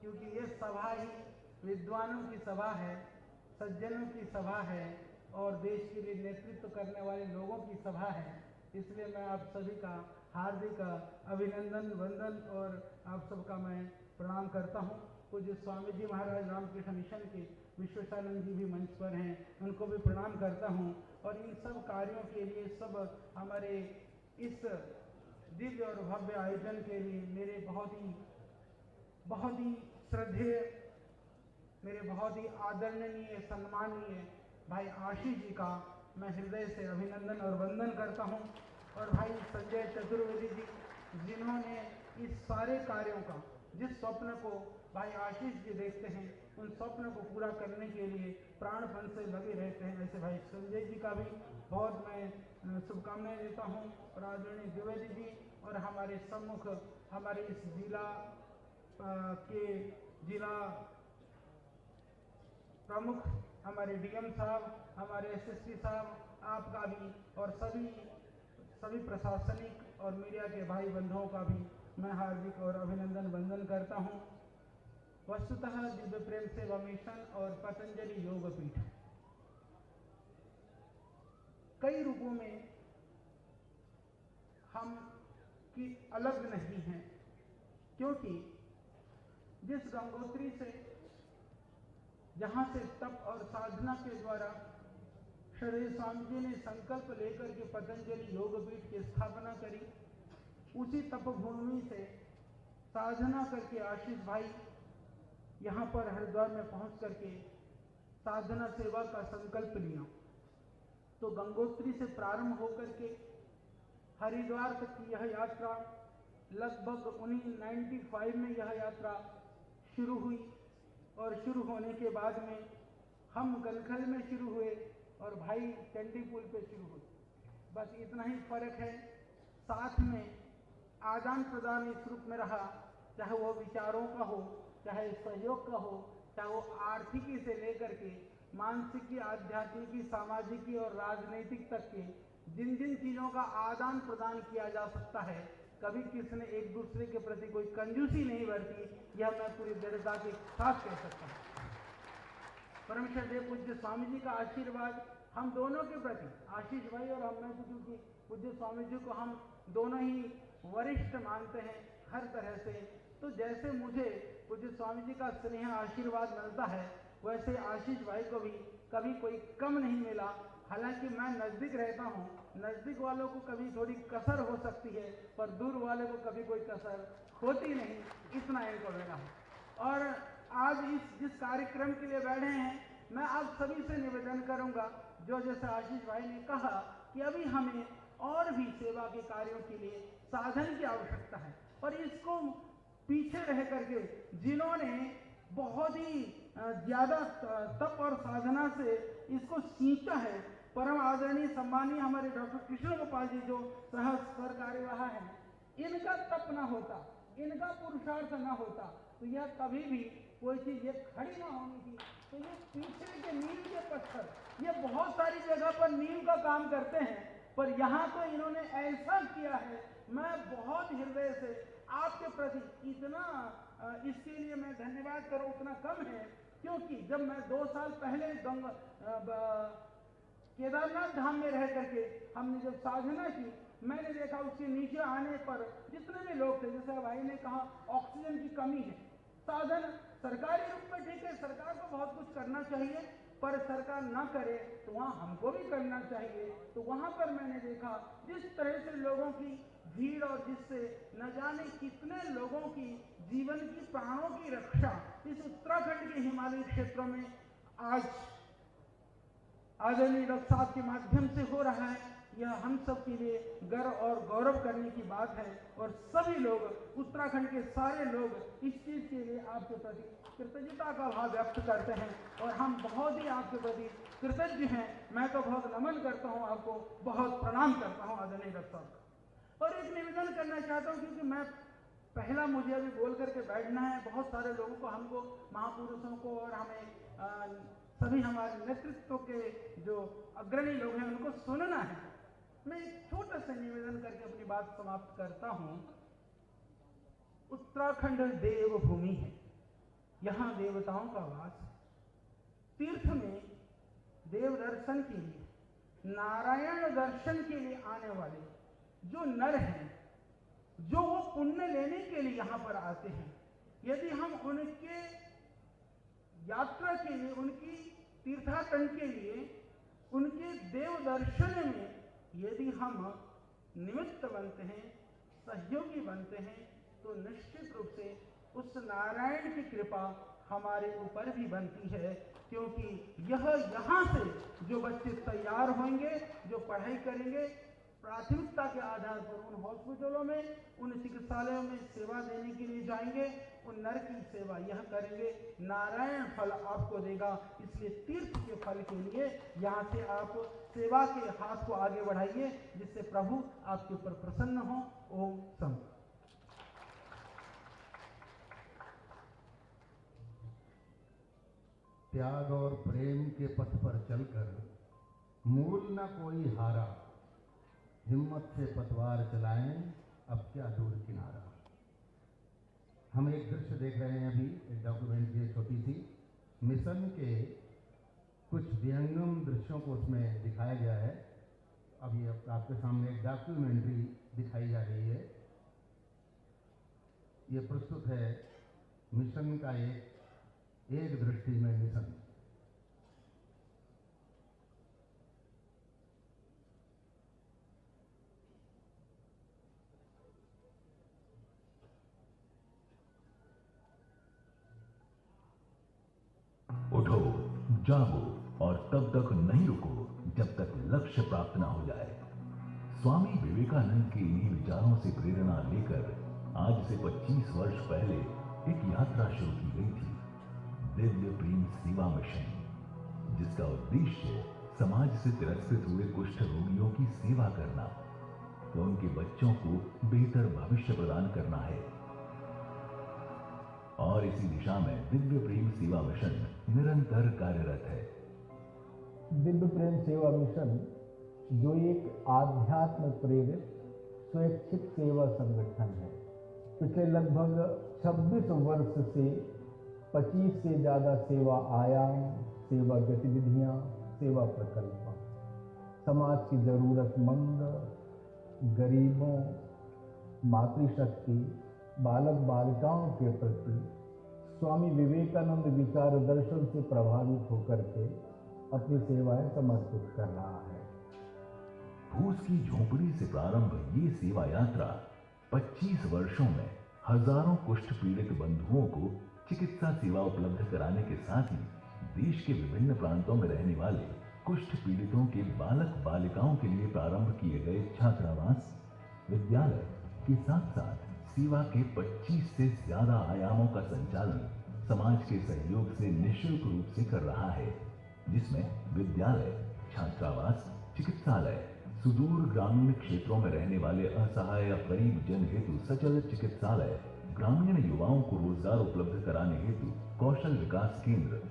क्योंकि ये सभा ही विद्वानों की सभा है, सज्जनों की सभा है, और देश के लिए नेतृत्व करने वाले लोगों की सभा है। इसलिए मैं आप सभी का हार्दिक अभिनंदन, वंदन और आप सबका मैं प्रणाम करता हूँ। पूज्य स्वामी जी महाराज रामकृष्ण मिशन के विश्वेशानंद जी भी मंच पर हैं, उनको भी प्रणाम करता हूँ, और इन सब कार्यों के लिए, सब हमारे इस दिव्य और भव्य आयोजन के लिए मेरे बहुत ही श्रद्धेय, मेरे बहुत ही आदरणीय, सम्माननीय भाई आशीष जी का मैं हृदय से अभिनंदन और वंदन करता हूं, और भाई संजय चतुर्वेदी जी, जिन्होंने इस सारे कार्यों का, जिस स्वप्न को भाई आशीष जी देखते हैं, उन स्वप्न को पूरा करने के लिए प्राणपण से लगे रहते हैं, ऐसे भाई संजय जी का भी बहुत मैं शुभकामनाएं देता हूं, और आदरणीय द्विवेदी जी, और हमारे सम्मुख हमारे इस जिला के जिला प्रमुख हमारे DM साहब, हमारे SSP साहब, आपका भी, और सभी प्रशासनिक और मीडिया के भाई बंधुओं का भी मैं हार्दिक और अभिनंदन वंदन करता हूं। वस्तुतः दिव्य प्रेम सेवा मिशन और पतंजलि योग पीठ कई रूपों में हम की अलग नहीं है, क्योंकि जिस गंगोत्री से, जहां से तप और साधना के द्वारा श्री स्वामी जी ने संकल्प लेकर के पतंजलि योग पीठ की स्थापना करी, उसी तपभूमि से साधना करके आशीष भाई यहाँ पर हरिद्वार में पहुंच करके साधना सेवा का संकल्प लिया। तो गंगोत्री से प्रारंभ होकर के हरिद्वार तक की यह यात्रा लगभग 1995 में यह यात्रा शुरू हुई और शुरू होने के बाद में हम गलखल में शुरू हुए और भाई चंडीपुल पे शुरू हुए। बस इतना ही फर्क है। साथ में आदान प्रदान इस रूप में रहा, चाहे वो विचारों का हो, चाहे सहयोग का हो, चाहे वो आर्थिकी से लेकर के मानसिकी, आध्यात्मिकी, सामाजिकी और राजनीतिक तक के जिन जिन चीज़ों का आदान प्रदान किया जा सकता है, कभी किसने एक दूसरे के प्रति कोई कंजूसी नहीं बरती, यह मैं पूरी दृढ़ता के साथ कह सकता हूँ। परमेश्वर देव पूज्य स्वामी जी का आशीर्वाद हम दोनों के प्रति, आशीष भाई और हम में से, क्योंकि पूज्य स्वामी जी को हम दोनों ही वरिष्ठ मानते हैं हर तरह से, तो जैसे मुझे पूज्य स्वामी जी का स्नेह आशीर्वाद मिलता है, वैसे आशीष भाई को भी कभी कोई कम नहीं मिला। हालांकि मैं नज़दीक रहता हूँ, नज़दीक वालों को कभी थोड़ी कसर हो सकती है, पर दूर वाले को कभी कोई कसर होती नहीं, इतना इनको मिला है। और आज जिस कार्यक्रम के लिए बैठे हैं, मैं आप सभी से निवेदन करूंगा, जो जैसे आशीष भाई ने कहा कि अभी हमें और भी सेवा के कार्यों के लिए साधन की आवश्यकता है, और इसको पीछे रह करके जिन्होंने बहुत ही ज़्यादा तप और साधना से इसको सींचा है, परम आदरणीय सम्मानीय हमारे डॉक्टर कृष्ण गोपाल जी जो सह कार्यवाह हैं, इनका तप ना होता, इनका पुरुषार्थ ना होता, तो यह कभी भी कोई चीज़ ये खड़ी ना होनी थी। तो ये पीछे के नींव के पत्थर, ये बहुत सारी जगह पर नींव का काम करते हैं, पर यहाँ तो इन्होंने ऐसा किया है। मैं बहुत हृदय से आपके प्रति इतना इसके लिए मैं धन्यवाद करूँ उतना कम है, क्योंकि जब मैं 2 साल पहले केदारनाथ धाम में रह करके हमने जब साधना की, मैंने देखा उसके नीचे आने पर जितने भी लोग थे, जैसे भाई ने कहा ऑक्सीजन की कमी है, साधन सरकारी रूप में ठीक है, सरकार को बहुत कुछ करना चाहिए, पर सरकार ना करे तो वहाँ हमको भी करना चाहिए। तो वहाँ पर मैंने देखा जिस तरह से लोगों की भीड़ और जिससे न जाने कितने लोगों की जीवन की, प्राणों की रक्षा इस उत्तराखंड के हिमालयी क्षेत्रों में आज आदरणीय डॉक्टर साहब के माध्यम से हो रहा है, यह हम सब के लिए गर्व और गौरव करने की बात है। और सभी लोग, उत्तराखंड के सारे लोग इस चीज़ के लिए आपके प्रति कृतज्ञता का भाव व्यक्त करते हैं, और हम बहुत ही आपके प्रति कृतज्ञ हैं। मैं तो बहुत नमन करता हूं, आपको बहुत प्रणाम करता हूं आदरणीय डॉक्टर साहब। और एक निवेदन करना चाहता हूं, क्योंकि मैं पहला मुझे अभी बोल करके बैठना है, बहुत सारे लोगों को, हमको महापुरुषों को और हमें सभी हमारे नेतृत्व के जो अग्रणी लोग हैं उनको सुनना है। मैं एक छोटा सा निवेदन करके अपनी बात समाप्त करता हूं। उत्तराखंड देवभूमि है, यहाँ देवताओं का वास है। तीर्थ में देव दर्शन के लिए, नारायण दर्शन के लिए आने वाले जो नर हैं, जो वो पुण्य लेने के लिए यहाँ पर आते हैं, यदि हम उनके यात्रा के लिए, उनकी तीर्थाटन के लिए, उनके देव दर्शन में यदि हम निमित्त बनते हैं, सहयोगी बनते हैं, तो निश्चित रूप से उस नारायण की कृपा हमारे ऊपर भी बनती है। क्योंकि यह यहाँ से जो बच्चे तैयार होंगे, जो पढ़ाई करेंगे, प्राथमिकता के आधार पर उन हॉस्पिटलों में, उन चिकित्सालयों में सेवा देने के लिए जाएंगे, उन नर की सेवा यह करेंगे, नारायण फल आपको देगा। इसलिए तीर्थ के फल के लिए यहाँ से आप सेवा के हाथ को आगे बढ़ाइए, जिससे प्रभु आपके ऊपर प्रसन्न हो। ओम सम। त्याग और प्रेम के पथ पर चलकर मूल न कोई हारा, हिम्मत से पतवार चलाएं अब क्या दूर किनारा। हम एक दृश्य देख रहे हैं अभी, एक डॉक्यूमेंट्री है छोटी सी, मिशन के कुछ विहंगम दृश्यों को उसमें दिखाया गया है। अभी आपके सामने एक डॉक्यूमेंट्री दिखाई जा रही है। ये प्रस्तुत है मिशन का एक दृष्टि में मिशन। उठो, जागो और तब तक नहीं रुको जब तक लक्ष्य प्राप्त ना हो जाए। स्वामी विवेकानंद के इन्हीं विचारों से प्रेरणा लेकर आज से 25 वर्ष पहले एक यात्रा शुरू की गई थी, दिव्य प्रेम सेवा मिशन, जिसका उद्देश्य समाज से तिरस्कृत हुए कुष्ठ रोगियों की सेवा करना व उनके बच्चों को बेहतर भविष्य प्रदान करना है। और इसी दिशा में दिव्य प्रेम सेवा मिशन निरंतर कार्यरत है। दिव्य प्रेम सेवा मिशन, जो एक आध्यात्म प्रेरित स्वैच्छिक सेवा संगठन है, पिछले लगभग 26 वर्ष से 25 से ज़्यादा सेवा आयाम, सेवा गतिविधियां, सेवा प्रकल्प समाज की जरूरतमंद, गरीबों, मातृशक्ति, बालक बालिकाओं के प्रति स्वामी विवेकानंद विचार दर्शन से प्रभावित होकर के अपनी सेवाएं समर्पित कर रहा है। फूस की झोपड़ी से प्रारंभ ये सेवा यात्रा 25 वर्षों में हजारों कुष्ठ पीड़ित बंधुओं को चिकित्सा सेवा उपलब्ध कराने के साथ ही देश के विभिन्न प्रांतों में रहने वाले कुष्ठ पीड़ितों के बालक बालिकाओं के लिए प्रारंभ किए गए छात्रावास, विद्यालय के साथ साथ सेवा के 25 से ज्यादा आयामों का संचालन समाज के सहयोग से निःशुल्क रूप से कर रहा है, जिसमें विद्यालय, छात्रावास, चिकित्सालय, सुदूर ग्रामीण क्षेत्रों में रहने वाले असहाय या गरीब जन हेतु सचल चिकित्सालय, ग्रामीण युवाओं को रोजगार उपलब्ध कराने हेतु कौशल विकास केंद्र,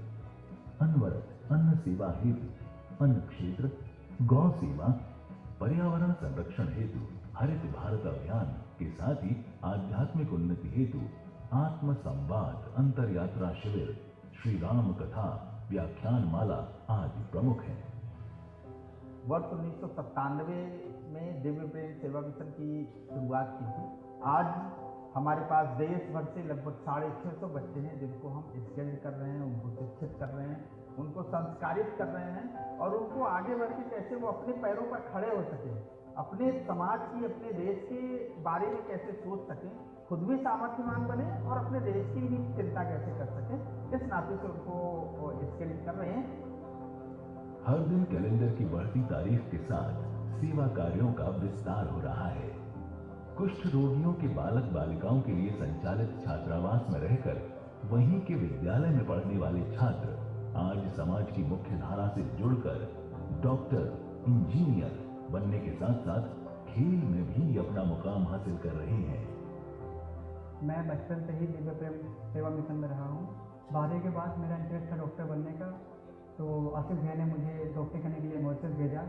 अनवरत अन्न सेवा हेतु अन्न क्षेत्र, गौ सेवा, पर्यावरण संरक्षण हेतु हरित भारत अभियान के साथ ही आध्यात्मिक उन्नति हेतु आत्म संवाद अंतर यात्रा शिविर, श्री राम कथा व्याख्यान माला आदि प्रमुख हैं। वर्ष 1997 में दिव्य प्रेम सेवा मिशन की शुरुआत की थी। आज हमारे पास देश भर से लगभग 650 बच्चे हैं जिनको हम स्किल्ड कर रहे हैं, उनको शिक्षित कर रहे हैं, उनको संस्कारित कर रहे हैं और उनको आगे बढ़ के कैसे वो अपने पैरों पर खड़े हो सकें, अपने समाज की, अपने देश के बारे में कैसे सोच सकें, खुद भी सामर्थ्यवान बने और अपने देश की भी चिंता कैसे कर सकें, इस नाते से उनको स्किल्ड कर रहे हैं। हर दिन कैलेंडर की बढ़ती तारीख के साथ सेवा कार्यों का विस्तार हो रहा है। कुष्ठ रोगियों के बालक बालिकाओं के लिए संचालित छात्रावास में रहकर वहीं के विद्यालय में पढ़ने वाले छात्र आज समाज की मुख्य धारा से जुड़कर डॉक्टर, इंजीनियर बनने के साथ साथ खेल में भी अपना मुकाम हासिल कर रहे हैं। मैं बचपन से ही दिव्य प्रेम सेवा मिशन में रहा हूँ। 12वीं के बाद मेरा इंटरेस्ट था डॉक्टर बनने का, तो आसिफ भैया ने मुझे डॉक्टर करने के लिए मॉरिशस भेजा,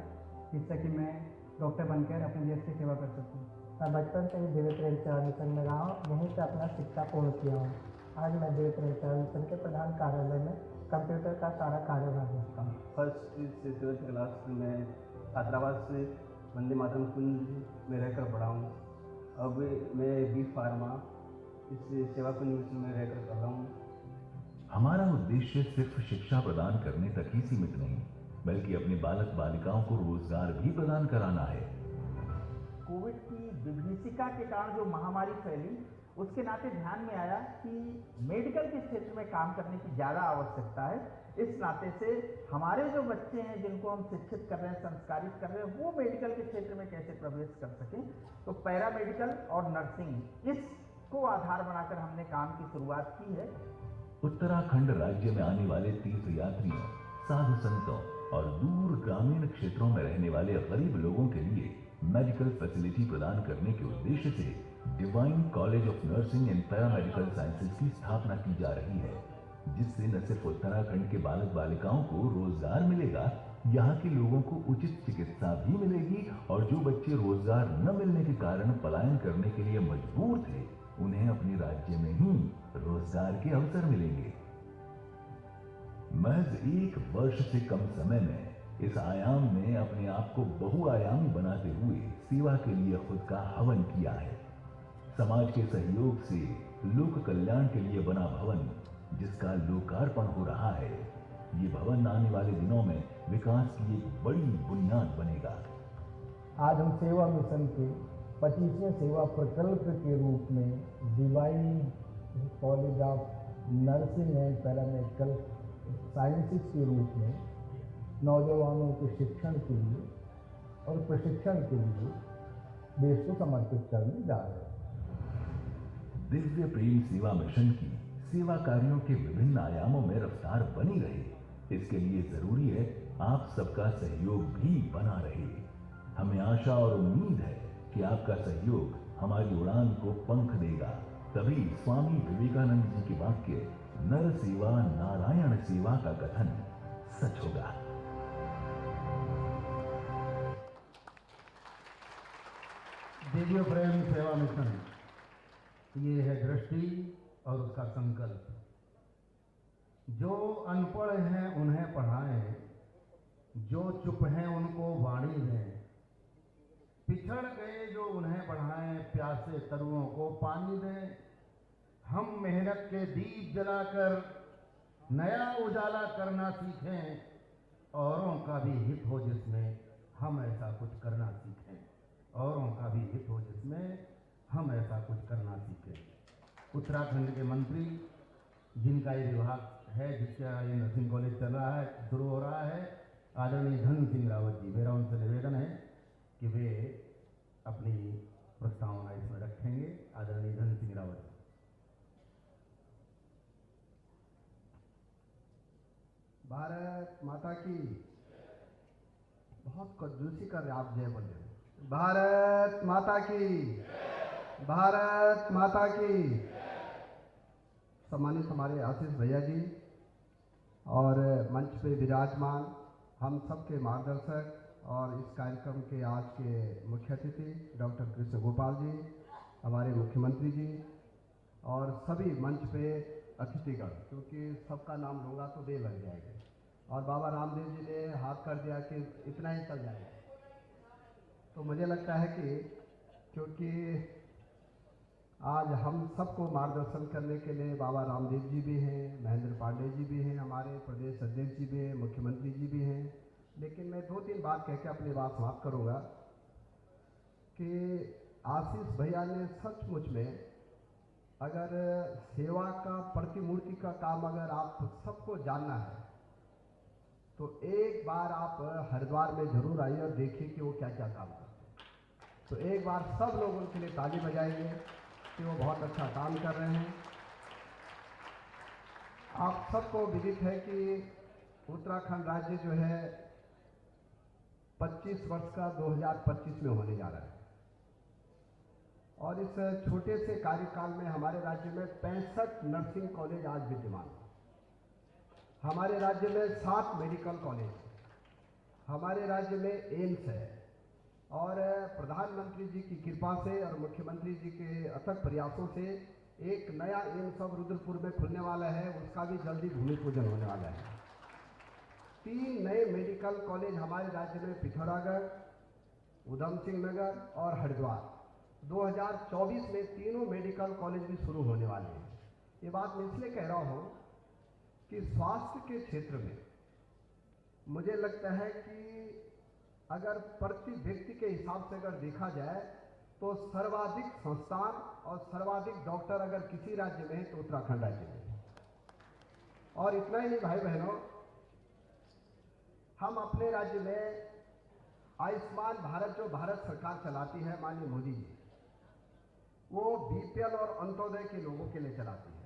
जिससे कि मैं डॉक्टर बनकर अपने देश की सेवा कर सकूँ। मैं बचपन से ही दिव्य प्रेम सेवा मिशन में रहा हूँ, यहीं से अपना शिक्षा पूर्ण किया हूँ। आज मैं दिव्य प्रेम सेवा मिशन के प्रधान कार्यालय में कंप्यूटर का सारा कार्यभार रखता हूँ। फर्स्ट से 12th क्लास में छात्रावास से वंदे मातरम कुंज में रहकर पढ़ा हूँ। अब मैं बी फार्मा इस सेवा कुंज मिशन में रहकर कर रहा हूँ। हमारा उद्देश्य सिर्फ शिक्षा प्रदान करने तक ही सीमित नहीं, बल्कि अपने बालक बालिकाओं को रोजगार भी प्रदान कराना है। कोविड की विभीषिका के कारण जो महामारी फैली, उसके नाते ध्यान में आया कि मेडिकल के क्षेत्र में काम करने की ज़्यादा आवश्यकता है। इस नाते से हमारे जो बच्चे हैं जिनको हम शिक्षित कर रहे हैं, संस्कारित कर रहे हैं, वो मेडिकल के क्षेत्र में कैसे प्रवेश कर सकें, तो पैरा मेडिकल और नर्सिंग इसको आधार बनाकर हमने काम की शुरुआत की है। उत्तराखंड राज्य में आने वाले तीर्थ यात्रियों, साधु संतों और दूर ग्रामीण क्षेत्रों में रहने वाले गरीब लोगों के लिए मेडिकल फैसिलिटी प्रदान करने के उद्देश्य से divine college of nursing and paramedical sciences की स्थापना की जा रही है, जिससे न सिर्फ उत्तराखंड के बालक बालिकाओं को रोजगार मिलेगा, यहाँ के लोगों को उचित चिकित्सा भी मिलेगी और जो बच्चे रोजगार न मिलने के कारण पलायन करने के लिए मजबूर थे, उन्हें अपने राज्य में ही रोजगार के अवसर मिलेंगे। महज 1 वर्ष से कम समय में इस आयाम ने अपने आप को बहुआयामी बनाते हुए सेवा के लिए खुद का हवन किया है। समाज के सहयोग से लोक कल्याण के लिए बना भवन, जिसका लोकार्पण हो रहा है, ये भवन आने वाले दिनों में विकास की एक बड़ी बुनियाद बनेगा। आज हम सेवा मिशन के 25वें सेवा प्रकल्प के रूप में divine college of nursing and paramedical sciences के रूप में नौजवानों के शिक्षण के लिए और प्रशिक्षण के लिए देश को समर्पित करने जा रहे हैं। दिव्य प्रेम सेवा मिशन की सेवा कार्यों के विभिन्न आयामों में रफ्तार बनी रहे, इसके लिए जरूरी है आप सबका सहयोग भी बना रहे। हमें आशा और उम्मीद है कि आपका सहयोग हमारी उड़ान को पंख देगा। तभी स्वामी विवेकानंद जी के वाक्य नर सेवा नारायण सेवा का कथन सच होगा। दिव्य प्रेम सेवा मिशन, ये है दृष्टि और उसका संकल्प। जो अनपढ़ हैं उन्हें पढ़ाएं, जो चुप हैं उनको वाणी दें, पिछड़ गए जो उन्हें बढ़ाएं, प्यासे तरुओं को पानी दें। हम मेहनत के दीप जलाकर नया उजाला करना सीखें, औरों का भी हित हो जिसमें हम ऐसा कुछ करना सीखें, औरों का भी हित हो जिसमें हम ऐसा कुछ करना सीखें। उत्तराखंड के मंत्री जिनका ये विभाग है, जिसका ये नर्सिंग कॉलेज चल रहा है, शुरू हो रहा है, आदरणीय धन सिंह रावत जी, मेरा उनसे निवेदन है कि वे अपनी प्रस्तावना इसमें रखेंगे। आदरणीय धन सिंह रावत। भारत माता की। बहुत कंजूसी कर रहे आप, जय बोले। भारत माता की, भारत माता की। सम्मानित हमारे आशीष भैया जी और मंच पे विराजमान हम सबके मार्गदर्शक और इस कार्यक्रम के आज के मुख्य अतिथि डॉक्टर कृष्ण गोपाल जी, हमारे मुख्यमंत्री जी और सभी मंच पे अतिथिगण, क्योंकि सबका नाम लूँगा तो देर लग जाएगी। और बाबा रामदेव जी ने हाथ कर दिया कि इतना ही चल जाएगा, तो मुझे लगता है कि क्योंकि आज हम सबको मार्गदर्शन करने के लिए बाबा रामदेव जी भी हैं, महेंद्र पांडे जी भी हैं, हमारे प्रदेश अध्यक्ष जी भी हैं, मुख्यमंत्री जी भी हैं। लेकिन मैं 2-3 बात कह के अपनी बात समाप्त करूँगा कि आशीष भैया ने सचमुच में अगर सेवा का प्रतिमूर्ति का काम अगर आप सबको जानना है तो एक बार आप हरिद्वार में जरूर आइए और देखिए कि वो क्या क्या काम करते हैं। तो एक बार सब लोग उनके लिए ताली बजाएंगे कि वो बहुत अच्छा काम कर रहे हैं। आप सबको विदित है कि उत्तराखंड राज्य जो है 25 वर्ष का 2025 में होने जा रहा है और इस छोटे से कार्यकाल में हमारे राज्य में 65 नर्सिंग कॉलेज आज विद्यमान है। हमारे राज्य में 7 मेडिकल कॉलेज है, हमारे राज्य में एम्स है और प्रधानमंत्री जी की कृपा से और मुख्यमंत्री जी के अथक प्रयासों से एक नया एम्स अब रुद्रपुर में खुलने वाला है, उसका भी जल्दी भूमि पूजन होने वाला है। 3 नए मेडिकल कॉलेज हमारे राज्य में पिथौरागढ़, उधम सिंह नगर और हरिद्वार 2024 में तीनों मेडिकल कॉलेज भी शुरू होने वाले हैं। ये बात मैं इसलिए कह रहा हूँ कि स्वास्थ्य के क्षेत्र में मुझे लगता है कि अगर प्रति व्यक्ति के हिसाब से अगर देखा जाए तो सर्वाधिक संस्थान और सर्वाधिक डॉक्टर अगर किसी राज्य में है तो उत्तराखंड राज्य में है। और इतना ही नहीं भाई बहनों, हम अपने राज्य में आयुष्मान भारत जो भारत सरकार चलाती है माननीय मोदी जी, वो बीपीएल और अंत्योदय के लोगों के लिए चलाती है।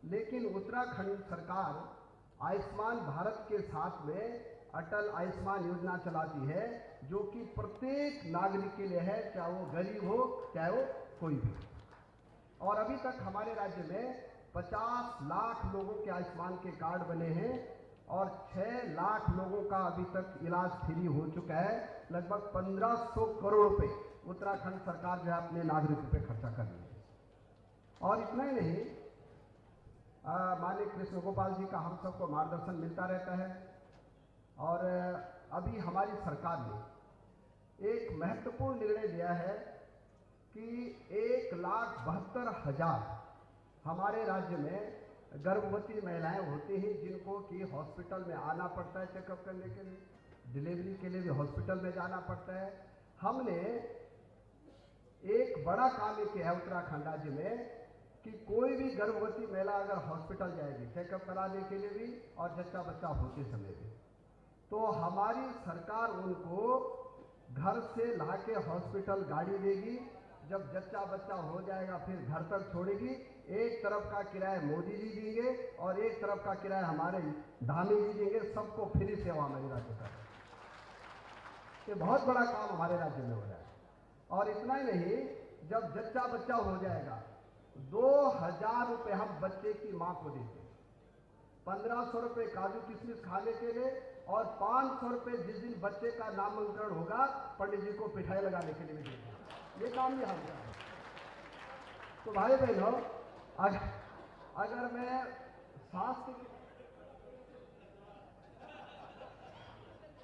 लेकिन उत्तराखंड सरकार आयुष्मान भारत के साथ में अटल आयुष्मान योजना चलाती है जो कि प्रत्येक नागरिक के लिए है, चाहे वो गरीब हो चाहे वो कोई भी। और अभी तक हमारे राज्य में 50 लाख लोगों के आयुष्मान के कार्ड बने हैं और 6 लाख लोगों का अभी तक इलाज फ्री हो चुका है। लगभग 1500 करोड़ रुपए उत्तराखंड सरकार जो है अपने नागरिकों पे खर्चा कर रही है। और इतना ही नहीं, माननीय कृष्ण गोपाल जी का हम सबको मार्गदर्शन मिलता रहता है और अभी हमारी सरकार ने एक महत्वपूर्ण निर्णय लिया है कि 1,72,000 हमारे राज्य में गर्भवती महिलाएं होती हैं जिनको कि हॉस्पिटल में आना पड़ता है चेकअप करने के लिए, डिलीवरी के लिए भी हॉस्पिटल में जाना पड़ता है। हमने एक बड़ा काम ये किया है उत्तराखंड राज्य में कि कोई भी गर्भवती महिला अगर हॉस्पिटल जाएगी चेकअप कराने के लिए भी और जच्चा बच्चा होते समय भी, तो हमारी सरकार उनको घर से ला के हॉस्पिटल गाड़ी देगी जब जच्चा बच्चा हो जाएगा फिर घर तक छोड़ेगी। एक तरफ का किराया मोदी जी देंगे और एक तरफ का किराया हमारे धामी जी देंगे, सबको फ्री सेवा मेरे राज्य का। ये बहुत बड़ा काम हमारे राज्य में हो रहा है। और इतना ही नहीं, जब जच्चा बच्चा हो जाएगा 2000 रुपये हम बच्चे की मां को देते हैं, 1500 रुपये काजू किशमिश खाने के लिए और 500 रुपये जिस दिन बच्चे का नामांकन होगा पंडित जी को पिठाई लगाने के लिए भी देते हैं। ये काम भी हम कर रहे हैं। तो भाई बहनों, अगर मैं स्वास्थ्य,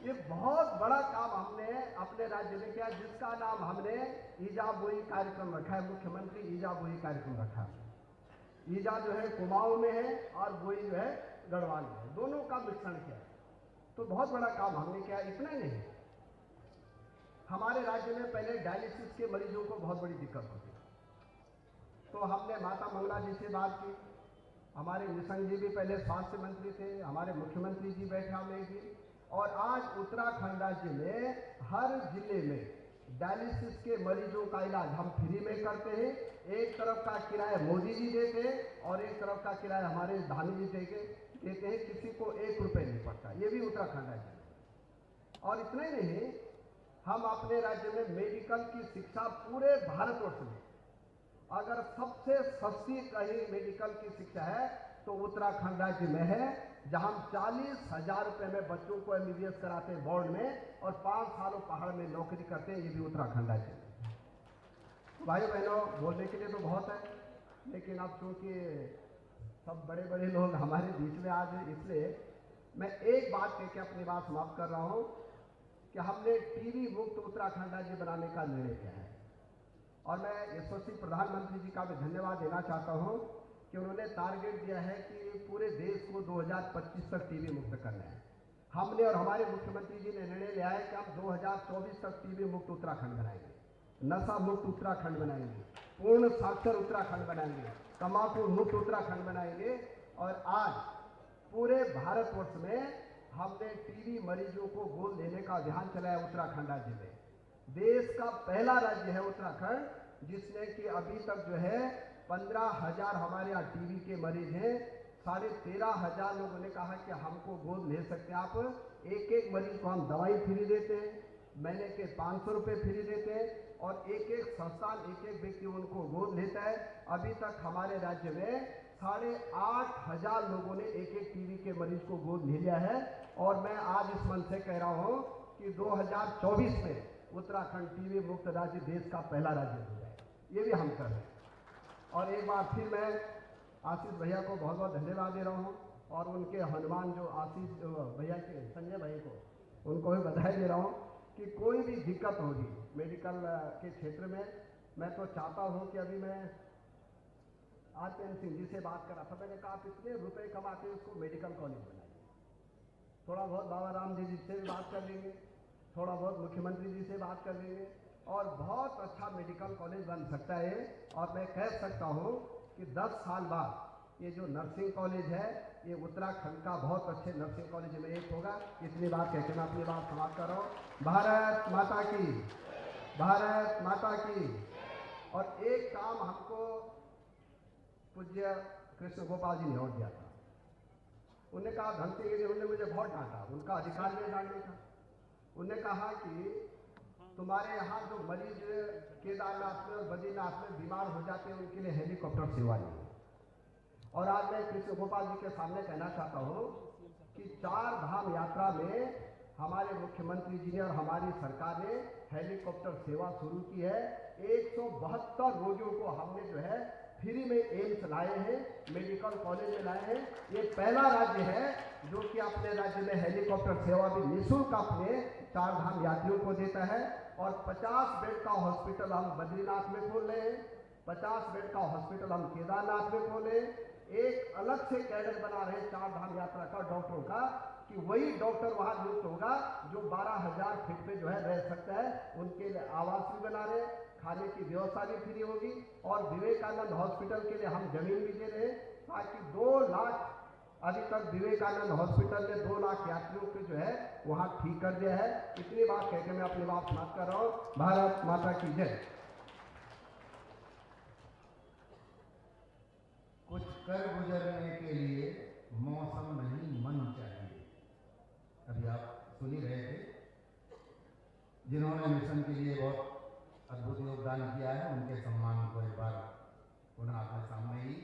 ये बहुत बड़ा काम हमने अपने राज्य में किया, जिसका नाम हमने ईजाबोई कार्यक्रम रखा है। मुख्यमंत्री ईजाबोई कार्यक्रम रखा है। ईजा जो है कुमाऊं में है और बोई जो है गढ़वाल में है, दोनों का मिश्रण किया है। तो बहुत बड़ा काम हमने किया। इतना ही नहीं, हमारे राज्य में पहले डायलिसिस के मरीजों को बहुत बड़ी दिक्कत होती है। तो हमने माता मंगला जी से बात की, हमारे निशंक जी भी पहले स्वास्थ्य मंत्री थे, हमारे मुख्यमंत्री जी बैठा में भी, और आज उत्तराखंड राज्य में हर जिले में डायलिसिस के मरीजों का इलाज हम फ्री में करते हैं। एक तरफ का किराया मोदी जी देते हैं और एक तरफ का किराया हमारे धामी जी देते हैं, किसी को 1 रुपये नहीं पड़ता। ये भी उत्तराखंड राज्य में। और इतना ही नहीं, हम अपने राज्य में मेडिकल की शिक्षा पूरे भारतवर्ष में अगर सबसे सस्ती कहीं मेडिकल की शिक्षा है तो उत्तराखंड राज्य में है, जहां हम 40,000 रुपये में बच्चों को MBBS कराते हैं बोर्ड में और 5 सालों पहाड़ में नौकरी करते हैं। ये भी उत्तराखंड राज्य में। भाई बहनों, बोलने के लिए तो बहुत है, लेकिन अब चूंकि सब बड़े बड़े लोग हमारे बीच में आज, इसलिए मैं एक बात कह के अपनी बात समाप्त कर रहा हूं कि हमने टीबी मुक्त उत्तराखंड राज्य बनाने का निर्णय किया है। और मैं यशस्वी प्रधानमंत्री जी का भी धन्यवाद देना चाहता हूं कि उन्होंने टारगेट दिया है कि पूरे देश को 2025 तक टीबी मुक्त करना है। हमने और हमारे मुख्यमंत्री जी ने निर्णय लिया है कि हम 2024 तक टीबी मुक्त उत्तराखंड बनाएंगे, नशा मुक्त उत्तराखंड बनाएंगे, पूर्ण साक्षर उत्तराखंड बनाएंगे, तंबाकू मुक्त उत्तराखंड बनाएंगे। और आज पूरे भारतवर्ष में हमने टीबी मरीजों को गोद लेने का अभियान चलाया उत्तराखंड राज्य में। देश का पहला राज्य है उत्तराखंड जिसने कि अभी तक जो है 15,000 हमारे यहाँ टीबी के मरीज हैं। 13,500 लोगों ने कहा कि हमको गोद ले सकते हैं आप। एक एक मरीज को हम दवाई फ्री देते हैं, महीने के 500 रुपये फ्री देते हैं और एक एक संस्थान, एक एक व्यक्ति उनको गोद लेता है। अभी तक हमारे राज्य में 8,500 लोगों ने एक एक टीबी के मरीज को गोद ले लिया है। और मैं आज इस मंच से कह रहा हूँ कि 2024 में उत्तराखंड टीबी मुक्त राज्य देश का पहला राज्य हो जाए। ये भी हम कर रहे हैं। और एक बार फिर मैं आशीष भैया को बहुत बहुत धन्यवाद दे रहा हूँ और उनके हनुमान जो आशीष भैया के संजय भाई को, उनको भी बधाई दे रहा हूँ कि कोई भी दिक्कत होगी मेडिकल के क्षेत्र में। मैं तो चाहता हूँ कि अभी मैं आरपीएन सिंह जी से बात कर रहा था, मैंने कहा आप इतने रुपये कमाते हैं, उसको मेडिकल कॉलेज बनाइए। थोड़ा बहुत बाबा राम जी से भी बात कर लेंगे, थोड़ा बहुत मुख्यमंत्री जी से बात कर लेंगे और बहुत अच्छा मेडिकल कॉलेज बन सकता है। और मैं कह सकता हूँ कि 10 साल बाद ये जो नर्सिंग कॉलेज है ये उत्तराखंड का बहुत अच्छे नर्सिंग कॉलेज में एक होगा। इतनी बात कहकर मैं अपनी बात समाप्त कर रहा हूँ। भारत माता की, भारत माता की। और एक काम हमको पूज्य कृष्ण गोपाल जी ने और दिया था। उन्होंने कहा धनसिंह जी, उन्होंने मुझे बहुत डांटा, उनका अधिकार नहीं डांटने का। उन्होंने कहा कि तुम्हारे यहाँ जो मरीज केदारनाथ में और बद्रीनाथ में बीमार हो जाते हैं उनके लिए हेलीकॉप्टर सेवा नहीं है। और आज मैं कृष्ण गोपाल जी के सामने कहना चाहता हूँ कि 4 धाम यात्रा में हमारे मुख्यमंत्री जी ने और हमारी सरकार ने हेलीकॉप्टर सेवा शुरू की है। 172 रोगियों को हमने जो है फ्री में एम्स लाए हैं, मेडिकल कॉलेज में लाए हैं। ये पहला राज्य है जो कि अपने राज्य में हेलीकॉप्टर सेवा भी निःशुल्क अपने 4 धाम यात्रियों को देता है। और 50 बेड का हॉस्पिटल हम बद्रीनाथ में खोल रहे हैं, 50 बेड का हॉस्पिटल हम केदारनाथ में खोले। एक अलग से कैडर बना रहे हैं 4 धाम यात्रा का डॉक्टरों का, कि वही डॉक्टर वहां नियुक्त होगा जो 12,000 फीट पे जो है रह सकता है। उनके लिए आवास भी बना रहे, खाने की व्यवस्था भी फ्री होगी। और विवेकानंद हॉस्पिटल के लिए हम जमीन भी दे रहे हैं ताकि 2 लाख, अभी तक विवेकानंद हॉस्पिटल ने 2 लाख यात्रियों को जो है वहां ठीक कर दिया है। इतनी बात कहकर मैं अपनी बात समाप्त कर रहा हूँ। भारत माता की जय। कर गुजरने के लिए मौसम नहीं मन चाहिए। अभी आप सुन ही रहे थे, जिन्होंने मिशन के लिए बहुत अद्भुत योगदान किया है, उनके सम्मान को एक बार पुनः आपके सामने ही।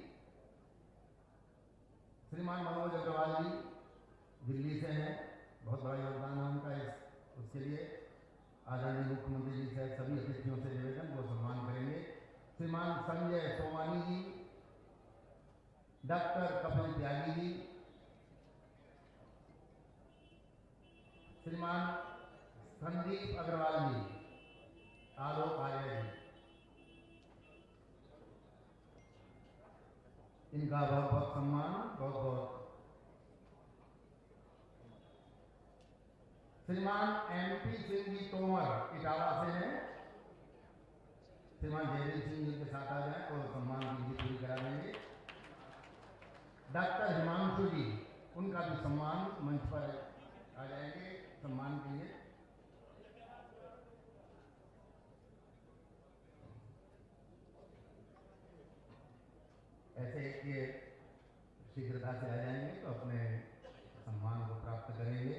श्रीमान मनोज अग्रवाल जी दिल्ली से हैं, बहुत बड़ा योगदान है उनका उसके लिए आदरणीय मुख्यमंत्री जी से सभी अतिथियों से निवेदन, वो सम्मान करेंगे। श्रीमान संजय सोमानी जी, डॉक्टर कपिल त्यागी जी, श्रीमान संदीप अग्रवाल जी, आलोक आर्य जी, इनका बहुत बहुत सम्मान, बहुत बहुत। श्रीमान MP सिंह जी तोमर इटावा से हैं, श्रीमान जयवीर सिंह जी के साथ आ जाए और सम्मान की पूरी करा देंगे। डॉक्टर हिमांशु जी, उनका भी सम्मान मंच पर आ जाएंगे सम्मान के लिए। ऐसे ये शीघ्रता से आ जाएंगे तो अपने सम्मान को प्राप्त करेंगे।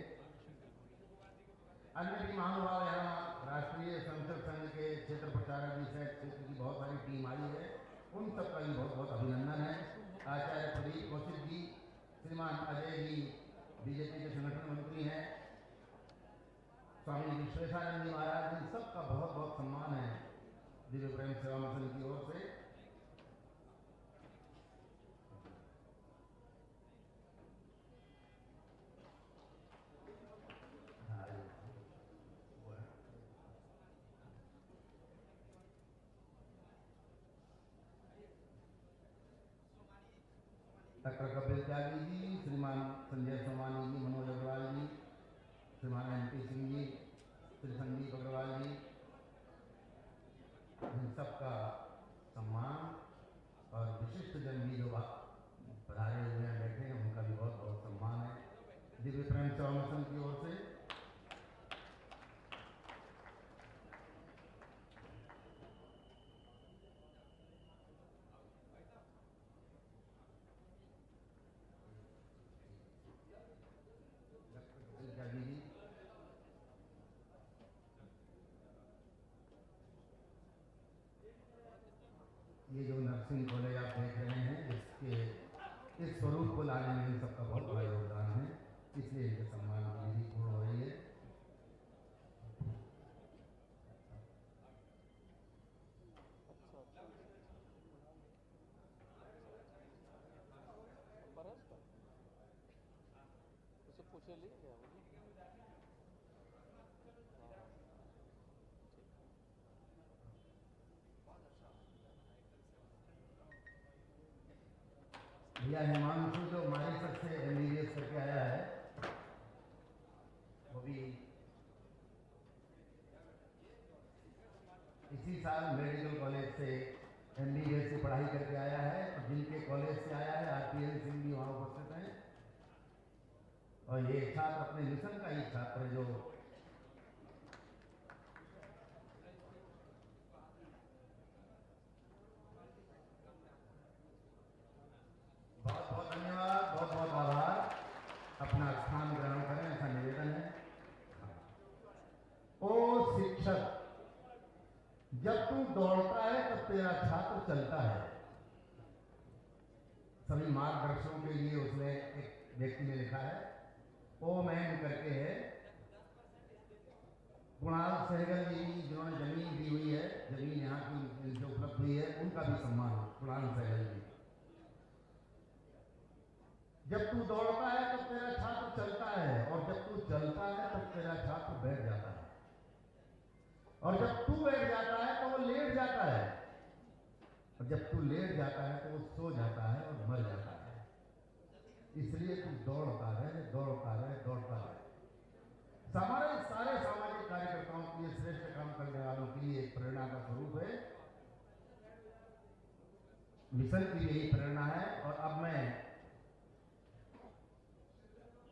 अन्य भी महानुभाव यहाँ राष्ट्रीय संसद संघ के क्षेत्र प्रचारक विषय क्षेत्र की बहुत सारी टीम आई है, उन सबका भी बहुत बहुत अभिनंदन है। आचार्य प्रदीप कौशिक जी, श्रीमान अजय जी बीजेपी के संगठन मंत्री हैं, स्वामी विश्वेशानंद जी महाराज, इन सबका बहुत बहुत सम्मान है दिव्य प्रेम सेवा मिशन की ओर से। डॉक्टर कपिल त्यागी जी, श्रीमान संजय सोमानी जी, मनोज अग्रवाल जी, श्रीमान MP सिंह जी, श्री संदीप अग्रवाल जी, इन सबका सम्मान और विशिष्ट जन भी जो पधारे हुए हैं बैठे हैं, उनका भी बहुत बहुत सम्मान है दिव्य प्रेम सेवा मिशन की ओर से। ये जो नर्सिंग कॉलेज आप देख रहे हैं, इसके इस स्वरूप को लाने में इन सबका बहुत बड़ा योगदान है, इसलिए इनके सम्मान की विधि पूर्ण हो रही है। भैया हिमांशु जो मारिसट से MBBS करके आया है, वो भी इसी साल मेडिकल कॉलेज से MBBS से पढ़ाई करके आया है, और जिनके कॉलेज से आया है RPN सिंह भी वहाँ उपस्थित हैं। और ये छात्र अपने मिशन का ही छात्र जो बहुत बहुत धन्यवाद, बहुत बहुत आभार। अपना स्थान ग्रहण करें, ऐसा निवेदन है। ओ शिक्षक, जब तू दौड़ता है तब तेरा छात्र चलता है। सभी मार्गदर्शकों के लिए उसने एक व्यक्ति ने लिखा है, ओ मैन करके है, कुणाल सहगल जी जिन्होंने जमीन दी हुई है, जमीन यहाँ की जो उपलब्ध हुई है, उनका भी सम्मान कुणाल सहगल जी। जब तू दौड़ता है तब तेरा छात्र चलता है, और जब तू चलता है तब तेरा छात्र बैठ जाता है, और जब तू बैठ जाता है तो वो लेट जाता है, और जब तू लेट जाता है तो वो सो जाता है और मर जाता है। इसलिए तू दौड़ता रहे, दौड़ता रहे, दौड़ता रहे। हमारे सारे सामाजिक कार्यकर्ताओं के लिए, श्रेष्ठ काम करने वालों के लिए एक प्रेरणा का स्वरूप है, मिशन की यही प्रेरणा है। और अब मैं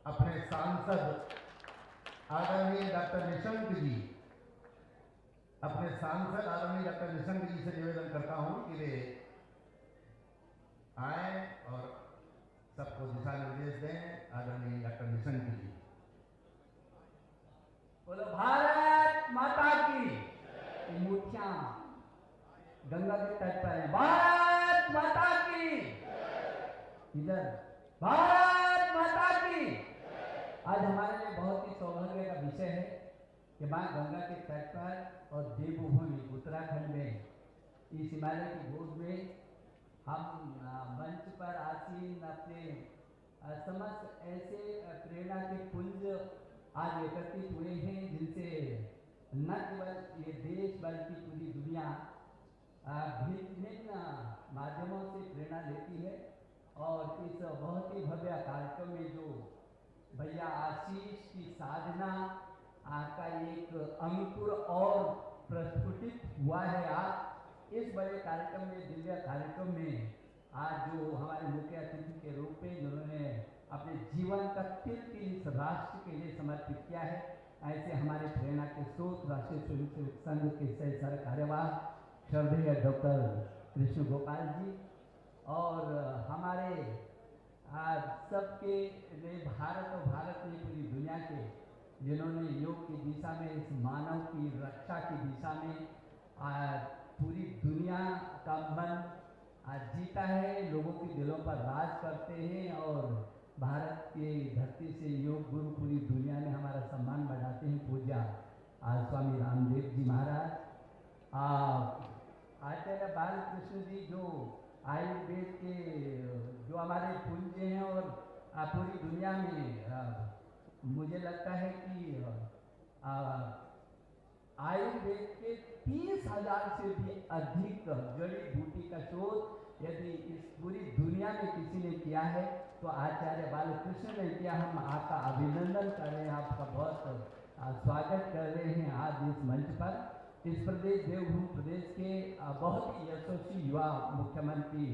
अपने सांसद आदरणीय डॉक्टर निशंक जी, से निवेदन करता हूं कि वे आए और सबको दिशा निर्देश दें। आदरणीय डॉक्टर निशंक जी। बोलो भारत माता की। मूर्तियां गंगा के तट पर है। भारत माता की। इधर भारत माता की। आज हमारे लिए बहुत ही सौभाग्य का विषय है कि मां गंगा के तट पर और देवभूमि उत्तराखंड में इस हिमालय की गोद में हम मंच पर आसीन अपने समस्त ऐसे प्रेरणा के पुंज आज एकत्रित हुए हैं जिनसे न केवल ये देश बल्कि पूरी दुनिया भिन्न भिन्न माध्यमों से प्रेरणा लेती है। और इस बहुत ही भव्य कार्यक्रम में जो भैया आशीष की साधना का एक अंकुर और प्रस्फुटित हुआ है। आज इस बड़े कार्यक्रम में, दिव्य कार्यक्रम में आज जो हमारे मुख्य अतिथि के रूप में जिन्होंने अपने जीवन का तिल इस राष्ट्र के लिए समर्पित किया है, ऐसे हमारे प्रेरणा के स्रोत राष्ट्रीय स्वयंसेवक संघ के सह कार्यवाह श्रद्धेय डॉक्टर कृष्ण गोपाल जी और हमारे सबके लिए भारत और भारत में पूरी दुनिया के जिन्होंने योग की दिशा में, इस मानव की रक्षा की दिशा में पूरी दुनिया का मन जीता है, लोगों के दिलों पर राज करते हैं और भारत के धरती से योग गुरु पूरी दुनिया में हमारा सम्मान बढ़ाते हैं। पूज्य स्वामी रामदेव जी महाराज, आचार्य बालकृष्ण जी जो आयुर्वेद के जो हमारे पूज्य हैं और पूरी दुनिया में मुझे लगता है कि आयुर्वेद के 30,000 से भी अधिक जड़ी बूटी का शोध यदि इस पूरी दुनिया में किसी ने किया है तो आचार्य बालकृष्ण ने किया। हम आपका अभिनंदन कर रहे हैं, आपका बहुत स्वागत कर रहे हैं आज इस मंच पर। इस प्रदेश देवभूमि प्रदेश के बहुत ही यशस्वी युवा मुख्यमंत्री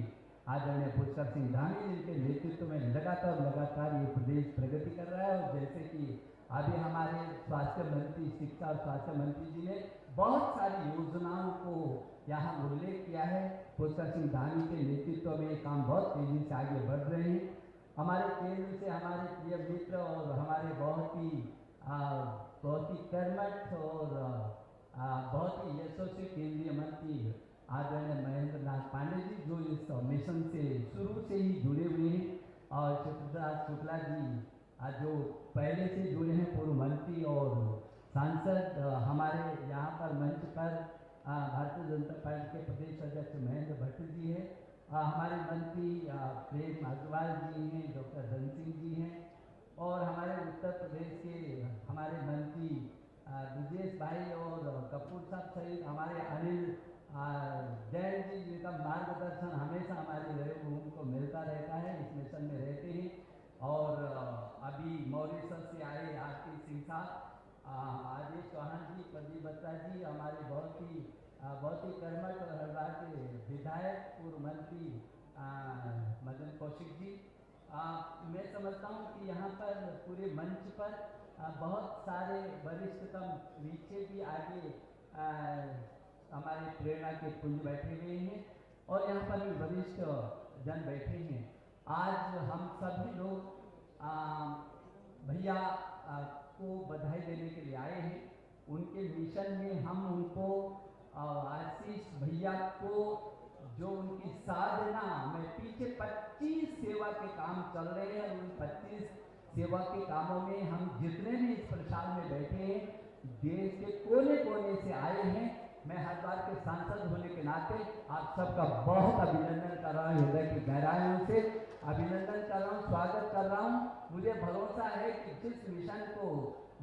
आदरणीय पुष्कर सिंह धामी जिनके नेतृत्व में लगातार ये प्रदेश प्रगति कर रहा है। और जैसे कि अभी हमारे स्वास्थ्य मंत्री, शिक्षा और स्वास्थ्य मंत्री जी ने बहुत सारी योजनाओं को यहाँ उल्लेख किया है। पुष्कर सिंह धामी के नेतृत्व में ये काम बहुत तेजी से आगे बढ़ रहे हैं। हमारे केंद्र से हमारे प्रिय मित्र और हमारे बहुत ही कर्मठ और बहुत ही यशस्वी केंद्रीय मंत्री आदरणीय महेंद्र नाथ पांडे जी जो इस मिशन से शुरू से ही जुड़े हुए हैं और चित्रदास शुक्ला जी जो पहले से जुड़े हैं, पूर्व मंत्री और सांसद हमारे यहाँ पर मंच पर भारतीय जनता पार्टी के प्रदेश अध्यक्ष महेंद्र भट्ट जी हैं, हमारे मंत्री प्रेम अग्रवाल जी हैं, डॉक्टर धन सिंह जी हैं और हमारे उत्तर प्रदेश के हमारे मंत्री विजेश भाई और कपूर साहब सहित हमारे अनिल जैन जी जिनका मार्गदर्शन हमेशा हमारी देवभूमि को मिलता रहता है, इस मिशन में रहते हैं। और अभी मॉरिशस से आए आरती सिंह साहब, आदेश चौहान जी, प्रदीप बत्रा जी, हमारे बहुत ही कर्मठ और हरिद्वार के विधायक पूर्व मंत्री मदन कौशिक जी। मैं समझता हूँ कि यहाँ पर पूरे मंच पर बहुत सारे वरिष्ठतम नीचे भी आगे हमारे प्रेरणा के पुंज बैठे हुए हैं और यहाँ पर भी वरिष्ठ जन बैठे हैं। आज हम सभी लोग भैया को बधाई देने के लिए आए हैं। उनके मिशन में हम उनको आशीष भैया को जो उनकी साधना में पीछे 25 सेवा के काम चल रहे हैं, उन 25 सेवा के कामों में हम जितने भी इस प्रसाद में बैठे हैं देश के कोने कोने से आए हैं। मैं हरिद्वार के सांसद होने के नाते आप सबका बहुत अभिनंदन कर रहा हूँ, हृदय की गहराइयों से अभिनंदन कर रहा हूँ, स्वागत कर रहा हूँ। मुझे भरोसा है कि जिस मिशन को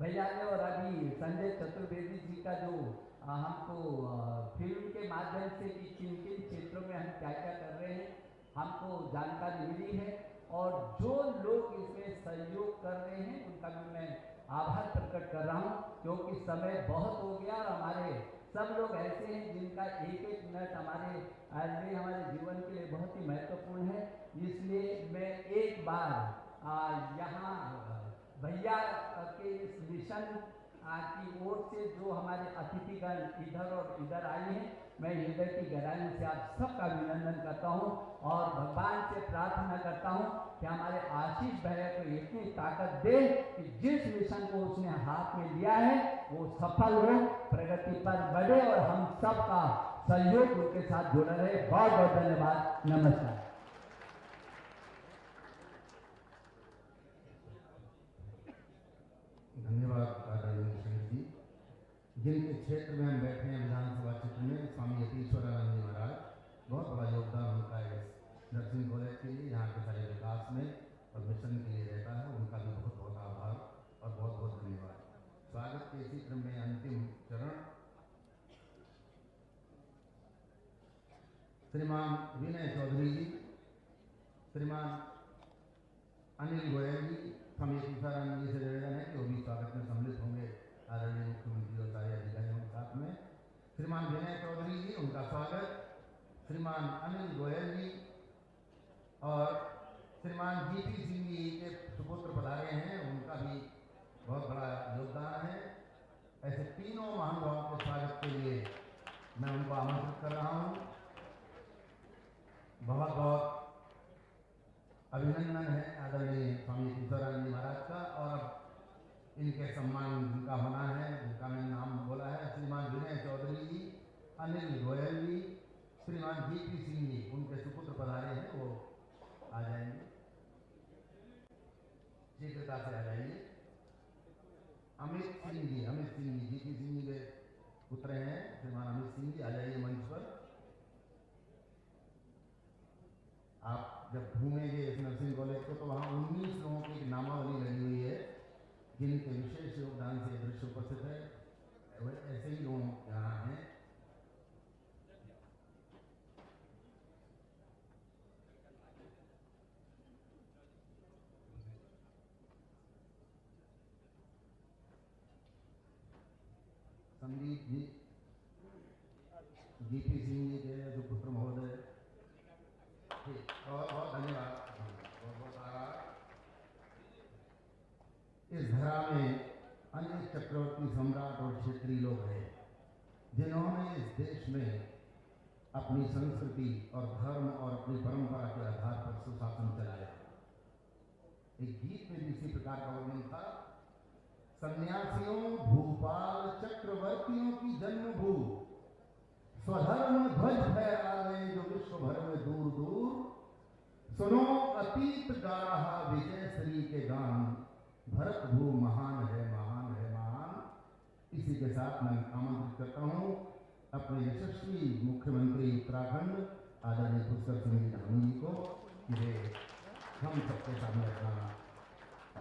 भैया ने और अभी संजय चतुर्वेदी जी का जो हमको फिल्म के माध्यम से कि किन किन क्षेत्रों में हम क्या क्या कर रहे हैं हमको जानकारी मिली है और जो लोग इसमें सहयोग कर रहे हैं उनका भी मैं आभार प्रकट कर रहा हूँ क्योंकि समय बहुत हो गया और हमारे सब लोग ऐसे हैं जिनका एक एक मिनट हमारे जीवन के लिए बहुत ही महत्वपूर्ण है। इसलिए मैं एक बार यहाँ भैया के इस मिशन की ओर से जो हमारे अतिथिगण इधर और इधर आए हैं, मैं हृदय की गहराई से आप सबका अभिनंदन करता हूं और भगवान से प्रार्थना करता हूं कि हमारे आशीष भैया को इतनी ताकत दे कि जिस मिशन को उसने हाथ में लिया है वो सफल हो, प्रगति पर बढ़े और हम सबका सहयोग उनके साथ जुड़ा रहे। बहुत बहुत धन्यवाद। नमस्कार। धन्यवाद आदरणीय सिंह जी। जिनके क्षेत्र में हम बैठे हैं विधानसभा क्षेत्र में, स्वामी यतीश्वरानंद जी महाराज, बहुत बड़ा योगदान उनका है इस नर्सिंग कॉलेज के लिए, यहाँ के सारे विकास में और मिशन के लिए रहता है। उनका भी बहुत बहुत आभार और बहुत बहुत धन्यवाद। स्वागत के इसी क्रम में अंतिम चरण श्रीमान विनय चौधरी जी, श्रीमान अनिल गोयल जी, स्वामी यतीश्वरानंद जी से निवेदन है कि वो भी स्वागत में सम्मिलित होंगे आदरणीय मुख्यमंत्री और सारे अधिकारियों के साथ में। श्रीमान विनय चौधरी जी, उनका स्वागत। श्रीमान अनिल गोयल जी और श्रीमान जीपी सिंह जी के सुपुत्र पधारे हैं, उनका भी बहुत बड़ा योगदान है। ऐसे तीनों महानुभावों के स्वागत के लिए मैं उनको आमंत्रित कर रहा हूँ। बहुत बहुत अभिनंदन है आदरणीय स्वामी यतीश्वरानंद जी महाराज का। और अब इनके सम्मान जिनका होना है, जिनका मैंने नाम बोला है, श्रीमान विनय चौधरी जी, अनिल गोयल जी, श्रीमान जीपी सिंह जी, उनके सुपुत्र पधारे हैं, वो आ जाएंगे, शीघ्रता से आ जाइए। अमित सिंह जी, जीपी सिंह जी के पुत्र हैं, श्रीमान अमित सिंह जी, आ जाइए मंच पर। आप जब घूमेंगे इस नर्सिंग कॉलेज को तो वहाँ 19 लोगों की एक नामावली लगी हुई है जिनके विशेष योगदान से दृश्य उपस्थित है। ऐसे ही लोग यहाँ हैं। संदीप जी, जीपी सिंह जी के जो पुत्र महोदय, बहुत बहुत धन्यवाद, बहुत बहुत आभार। इस धरा में अनेक चक्रवर्ती सम्राट और क्षेत्रीय लोग हैं जिन्होंने इस देश में अपनी संस्कृति और धर्म और अपनी परंपरा के आधार पर सुशासन चलाया। एक गीत में भी इसी प्रकार का वर्णन था, सन्यासियों भूपाल चक्रवर्तियों की जन्मभू, स्वधर्म ध्वज फहरावे जो विश्व भर में दूर दूर, सुनो अतीत गा रहा विजय श्री के गान, भरत भू महान है महान है महान। इसी के साथ मैं आमंत्रित करता हूँ अपने यशस्वी मुख्यमंत्री उत्तराखंड आदरणीय पुष्कर सिंह धामी जी को कि वे हम सबके सामने अपना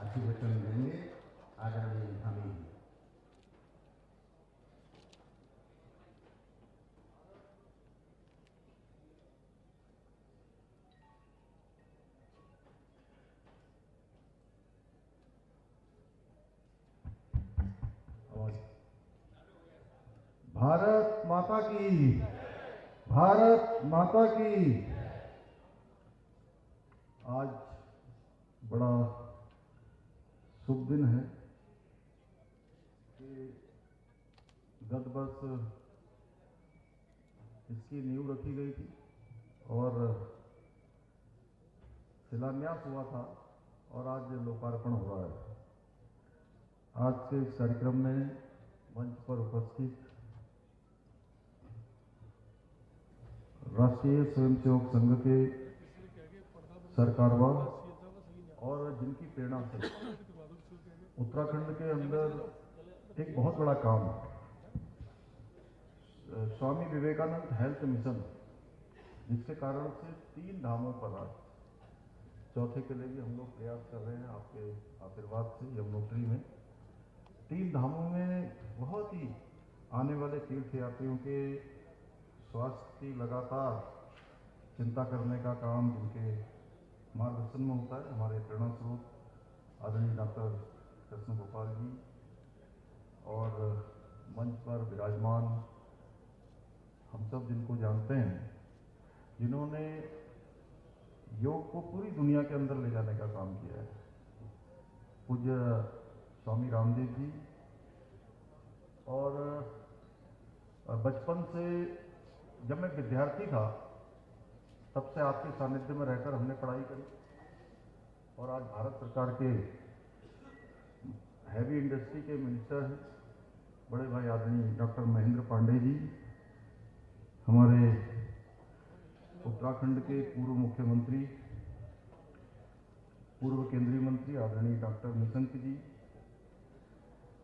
आशीर्वचन देंगे। आदरणीय धामी जी। भारत माता की, भारत माता की। आज बड़ा शुभ दिन है कि गत वर्ष इसकी नींव रखी गई थी और शिलान्यास हुआ था और आज लोकार्पण हो रहा है। आज के इस कार्यक्रम में मंच पर उपस्थित राष्ट्रीय स्वयंसेवक संघ के सरकारवाह और जिनकी प्रेरणा से उत्तराखंड के अंदर एक बहुत बड़ा काम है, स्वामी विवेकानंद हेल्थ मिशन, जिसके कारण से 3 धामों पर आज चौथे के लिए भी हम लोग प्रयास कर रहे हैं आपके आशीर्वाद से। यमुनोत्री में 3 धामों में बहुत ही आने वाले तीर्थयात्रियों के स्वास्थ्य की लगातार चिंता करने का काम जिनके मार्गदर्शन में होता है, हमारे प्रेरणा स्रोत आदरणीय डॉक्टर कृष्ण गोपाल जी और मंच पर विराजमान हम सब जिनको जानते हैं, जिन्होंने योग को पूरी दुनिया के अंदर ले जाने का काम किया है। पूज्य स्वामी रामदेव जी और बचपन से जब मैं विद्यार्थी था तब से आपके सानिध्य में रहकर हमने पढ़ाई करी और आज भारत सरकार के हैवी इंडस्ट्री के मिनिस्टर हैं बड़े भाई आदरणीय डॉक्टर महेंद्र पांडे जी, हमारे उत्तराखंड के पूर्व मुख्यमंत्री, पूर्व केंद्रीय मंत्री आदरणीय डॉक्टर निशंक जी,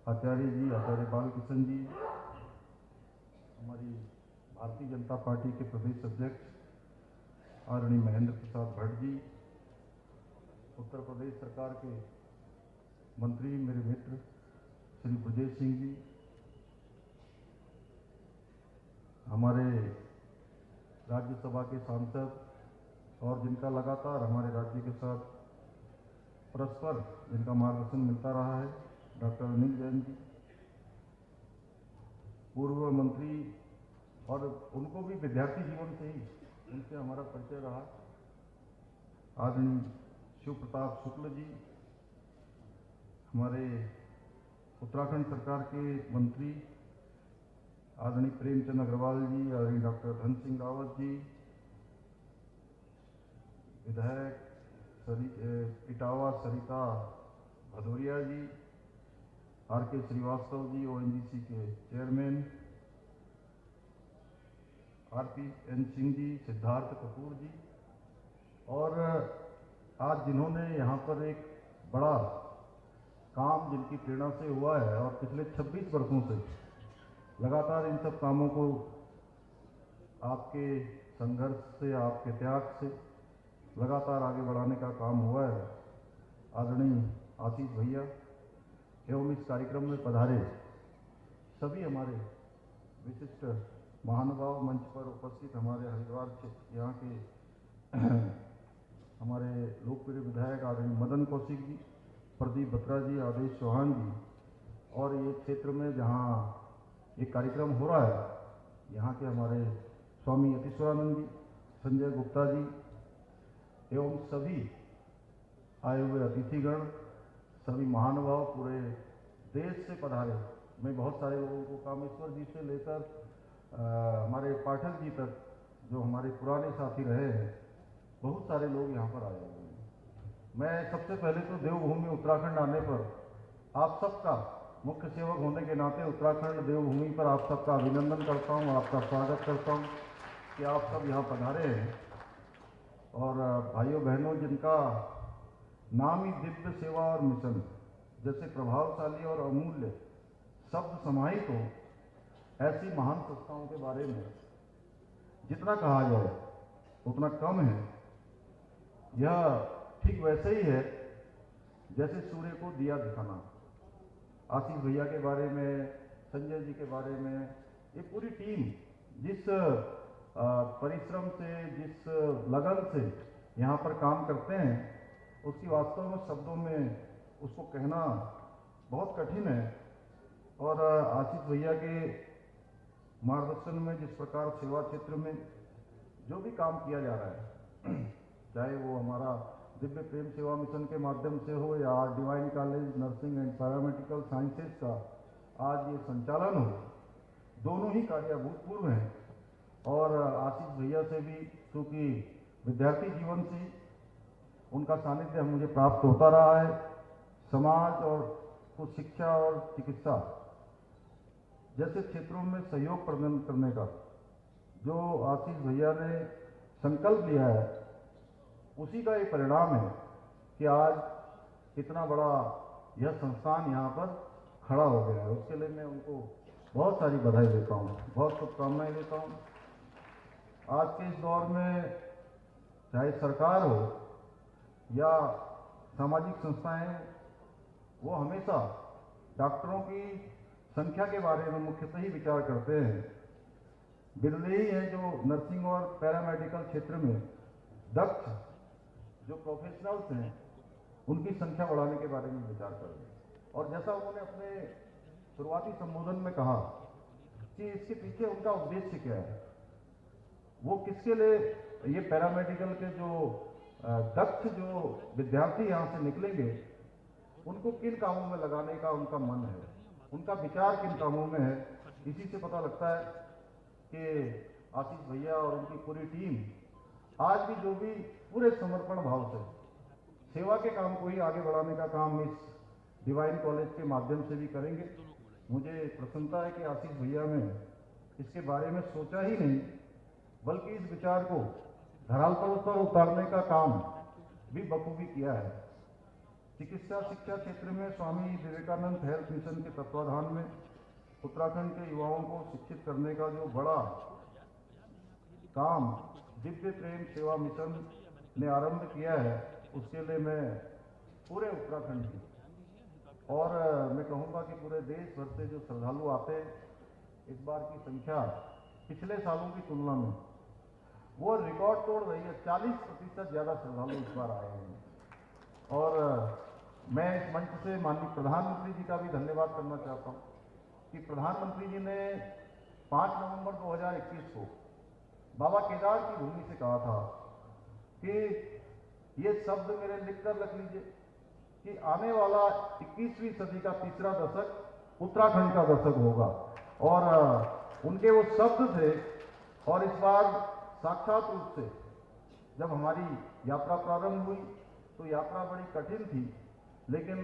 आचार्य जी, आचार्य बालकृष्ण जी, हमारी भारतीय जनता पार्टी के प्रदेश अध्यक्ष आदरणीय महेंद्र प्रसाद भट्ट जी, उत्तर प्रदेश सरकार के मंत्री मेरे मित्र श्री ब्रजेश सिंह जी, हमारे राज्यसभा के सांसद और जिनका लगातार हमारे राज्य के साथ परस्पर जिनका मार्गदर्शन मिलता रहा है, डॉक्टर अनिल जैन जी, पूर्व मंत्री, और उनको भी विद्यार्थी जीवन से ही उनसे हमारा परिचय रहा, आदरणीय शिव प्रताप शुक्ल जी, हमारे उत्तराखंड सरकार के मंत्री आदरणीय प्रेमचंद अग्रवाल जी, आदरणीय डॉक्टर धन सिंह रावत जी, विधायक इटावा सरिता भदौरिया जी, आर के श्रीवास्तव जी, ONGC के चेयरमैन, RPN सिंह जी, सिद्धार्थ कपूर जी, और आज जिन्होंने यहाँ पर एक बड़ा काम जिनकी प्रेरणा से हुआ है और पिछले 26 वर्षों से लगातार इन सब कामों को आपके संघर्ष से, आपके त्याग से लगातार आगे बढ़ाने का काम हुआ है, आदरणीय आशीष भैया एवं इस कार्यक्रम में पधारे सभी हमारे विशिष्ट महानुभाव, मंच पर उपस्थित हमारे हरिद्वार क्षेत्र यहाँ के हमारे लोकप्रिय विधायक आदरणीय मदन कौशिक जी, प्रदीप बत्रा जी, आदेश चौहान जी, और ये क्षेत्र में जहाँ एक कार्यक्रम हो रहा है यहाँ के हमारे स्वामी यतीश्वरानंद जी, संजय गुप्ता जी एवं सभी आए हुए अतिथिगण, सभी महानुभाव पूरे देश से पधारे। मैं बहुत सारे लोगों को, कामेश्वर जी से लेकर हमारे पाठक जी तक, जो हमारे पुराने साथी रहे हैं, बहुत सारे लोग यहाँ पर आए हुए हैं। मैं सबसे पहले तो देवभूमि उत्तराखंड आने पर आप सबका, मुख्य सेवक होने के नाते उत्तराखंड देवभूमि पर आप सबका अभिनंदन करता हूँ, आपका स्वागत करता हूँ कि आप सब यहाँ पधारे हैं। और भाइयों बहनों, जिनका नाम ही दिव्य सेवा और मिशन जैसे प्रभावशाली और अमूल्य शब्द समाहित हो, ऐसी महान संस्थाओं के बारे में जितना कहा जाए उतना कम है। यह ठीक वैसे ही है जैसे सूर्य को दिया दिखाना। आशीष भैया के बारे में, संजय जी के बारे में, ये पूरी टीम जिस परिश्रम से, जिस लगन से यहाँ पर काम करते हैं, उसकी वास्तव में शब्दों में उसको कहना बहुत कठिन है। और आशीष भैया के मार्गदर्शन में जिस प्रकार सेवा क्षेत्र में जो भी काम किया जा रहा है, चाहे वो हमारा दिव्य प्रेम सेवा मिशन के माध्यम से हो या divine college nursing and paramedical sciences का आज ये संचालन हो, दोनों ही कार्य अभूतपूर्व हैं। और आशीष भैया से भी, क्योंकि विद्यार्थी जीवन से उनका सानिध्य मुझे प्राप्त होता रहा है, समाज और कुछ शिक्षा और चिकित्सा जैसे क्षेत्रों में सहयोग प्रदान करने का जो आशीष भैया ने संकल्प लिया है, उसी का ये परिणाम है कि आज इतना बड़ा यह संस्थान यहाँ पर खड़ा हो गया है। उसके लिए मैं उनको बहुत सारी बधाई देता हूँ, बहुत शुभकामनाएं देता हूँ। आज के इस दौर में चाहे सरकार हो या सामाजिक संस्थाएं, वो हमेशा डॉक्टरों की संख्या के बारे में मुख्यतः ही विचार करते हैं। बिरले ही हैं जो नर्सिंग और पैरामेडिकल क्षेत्र में दक्ष जो प्रोफेशनल्स हैं, उनकी संख्या बढ़ाने के बारे में विचार कर रहे हैं। और जैसा उन्होंने अपने शुरुआती संबोधन में कहा कि इसके पीछे उनका उद्देश्य क्या है, वो किसके लिए ये पैरामेडिकल के जो दक्ष जो विद्यार्थी यहाँ से निकलेंगे, उनको किन कामों में लगाने का उनका मन है। उनका विचार किन कामों में है, इसी से पता लगता है कि आशीष भैया और उनकी पूरी टीम आज भी जो भी पूरे समर्पण भाव से सेवा के काम को ही आगे बढ़ाने का काम इस डिवाइन कॉलेज के माध्यम से भी करेंगे। मुझे प्रसन्नता है कि आशीष भैया ने इसके बारे में सोचा ही नहीं, बल्कि इस विचार को धरातल पर उतारने का काम भी बखूबी किया है। चिकित्सा शिक्षा क्षेत्र में स्वामी विवेकानंद हेल्थ मिशन के तत्वाधान में उत्तराखंड के युवाओं को शिक्षित करने का जो बड़ा काम दिव्य प्रेम सेवा मिशन ने आरंभ किया है, उसके लिए मैं पूरे उत्तराखंड की और मैं कहूँगा कि पूरे देश भर से जो श्रद्धालु आते हैं, इस बार की संख्या पिछले सालों की तुलना में वो रिकॉर्ड तोड़ रही है। 40% ज़्यादा श्रद्धालु इस बार आए हैं। और मैं इस मंच से माननीय प्रधानमंत्री जी का भी धन्यवाद करना चाहता हूँ कि प्रधानमंत्री जी ने 5 नवंबर 2021 को बाबा केदार की भूमि से कहा था कि ये शब्द मेरे लिखकर रख लीजिए कि आने वाला 21वीं सदी का तीसरा दशक उत्तराखंड का दशक होगा। और उनके वो शब्द थे। और इस बार साक्षात रूप से जब हमारी यात्रा प्रारंभ हुई तो यात्रा बड़ी कठिन थी, लेकिन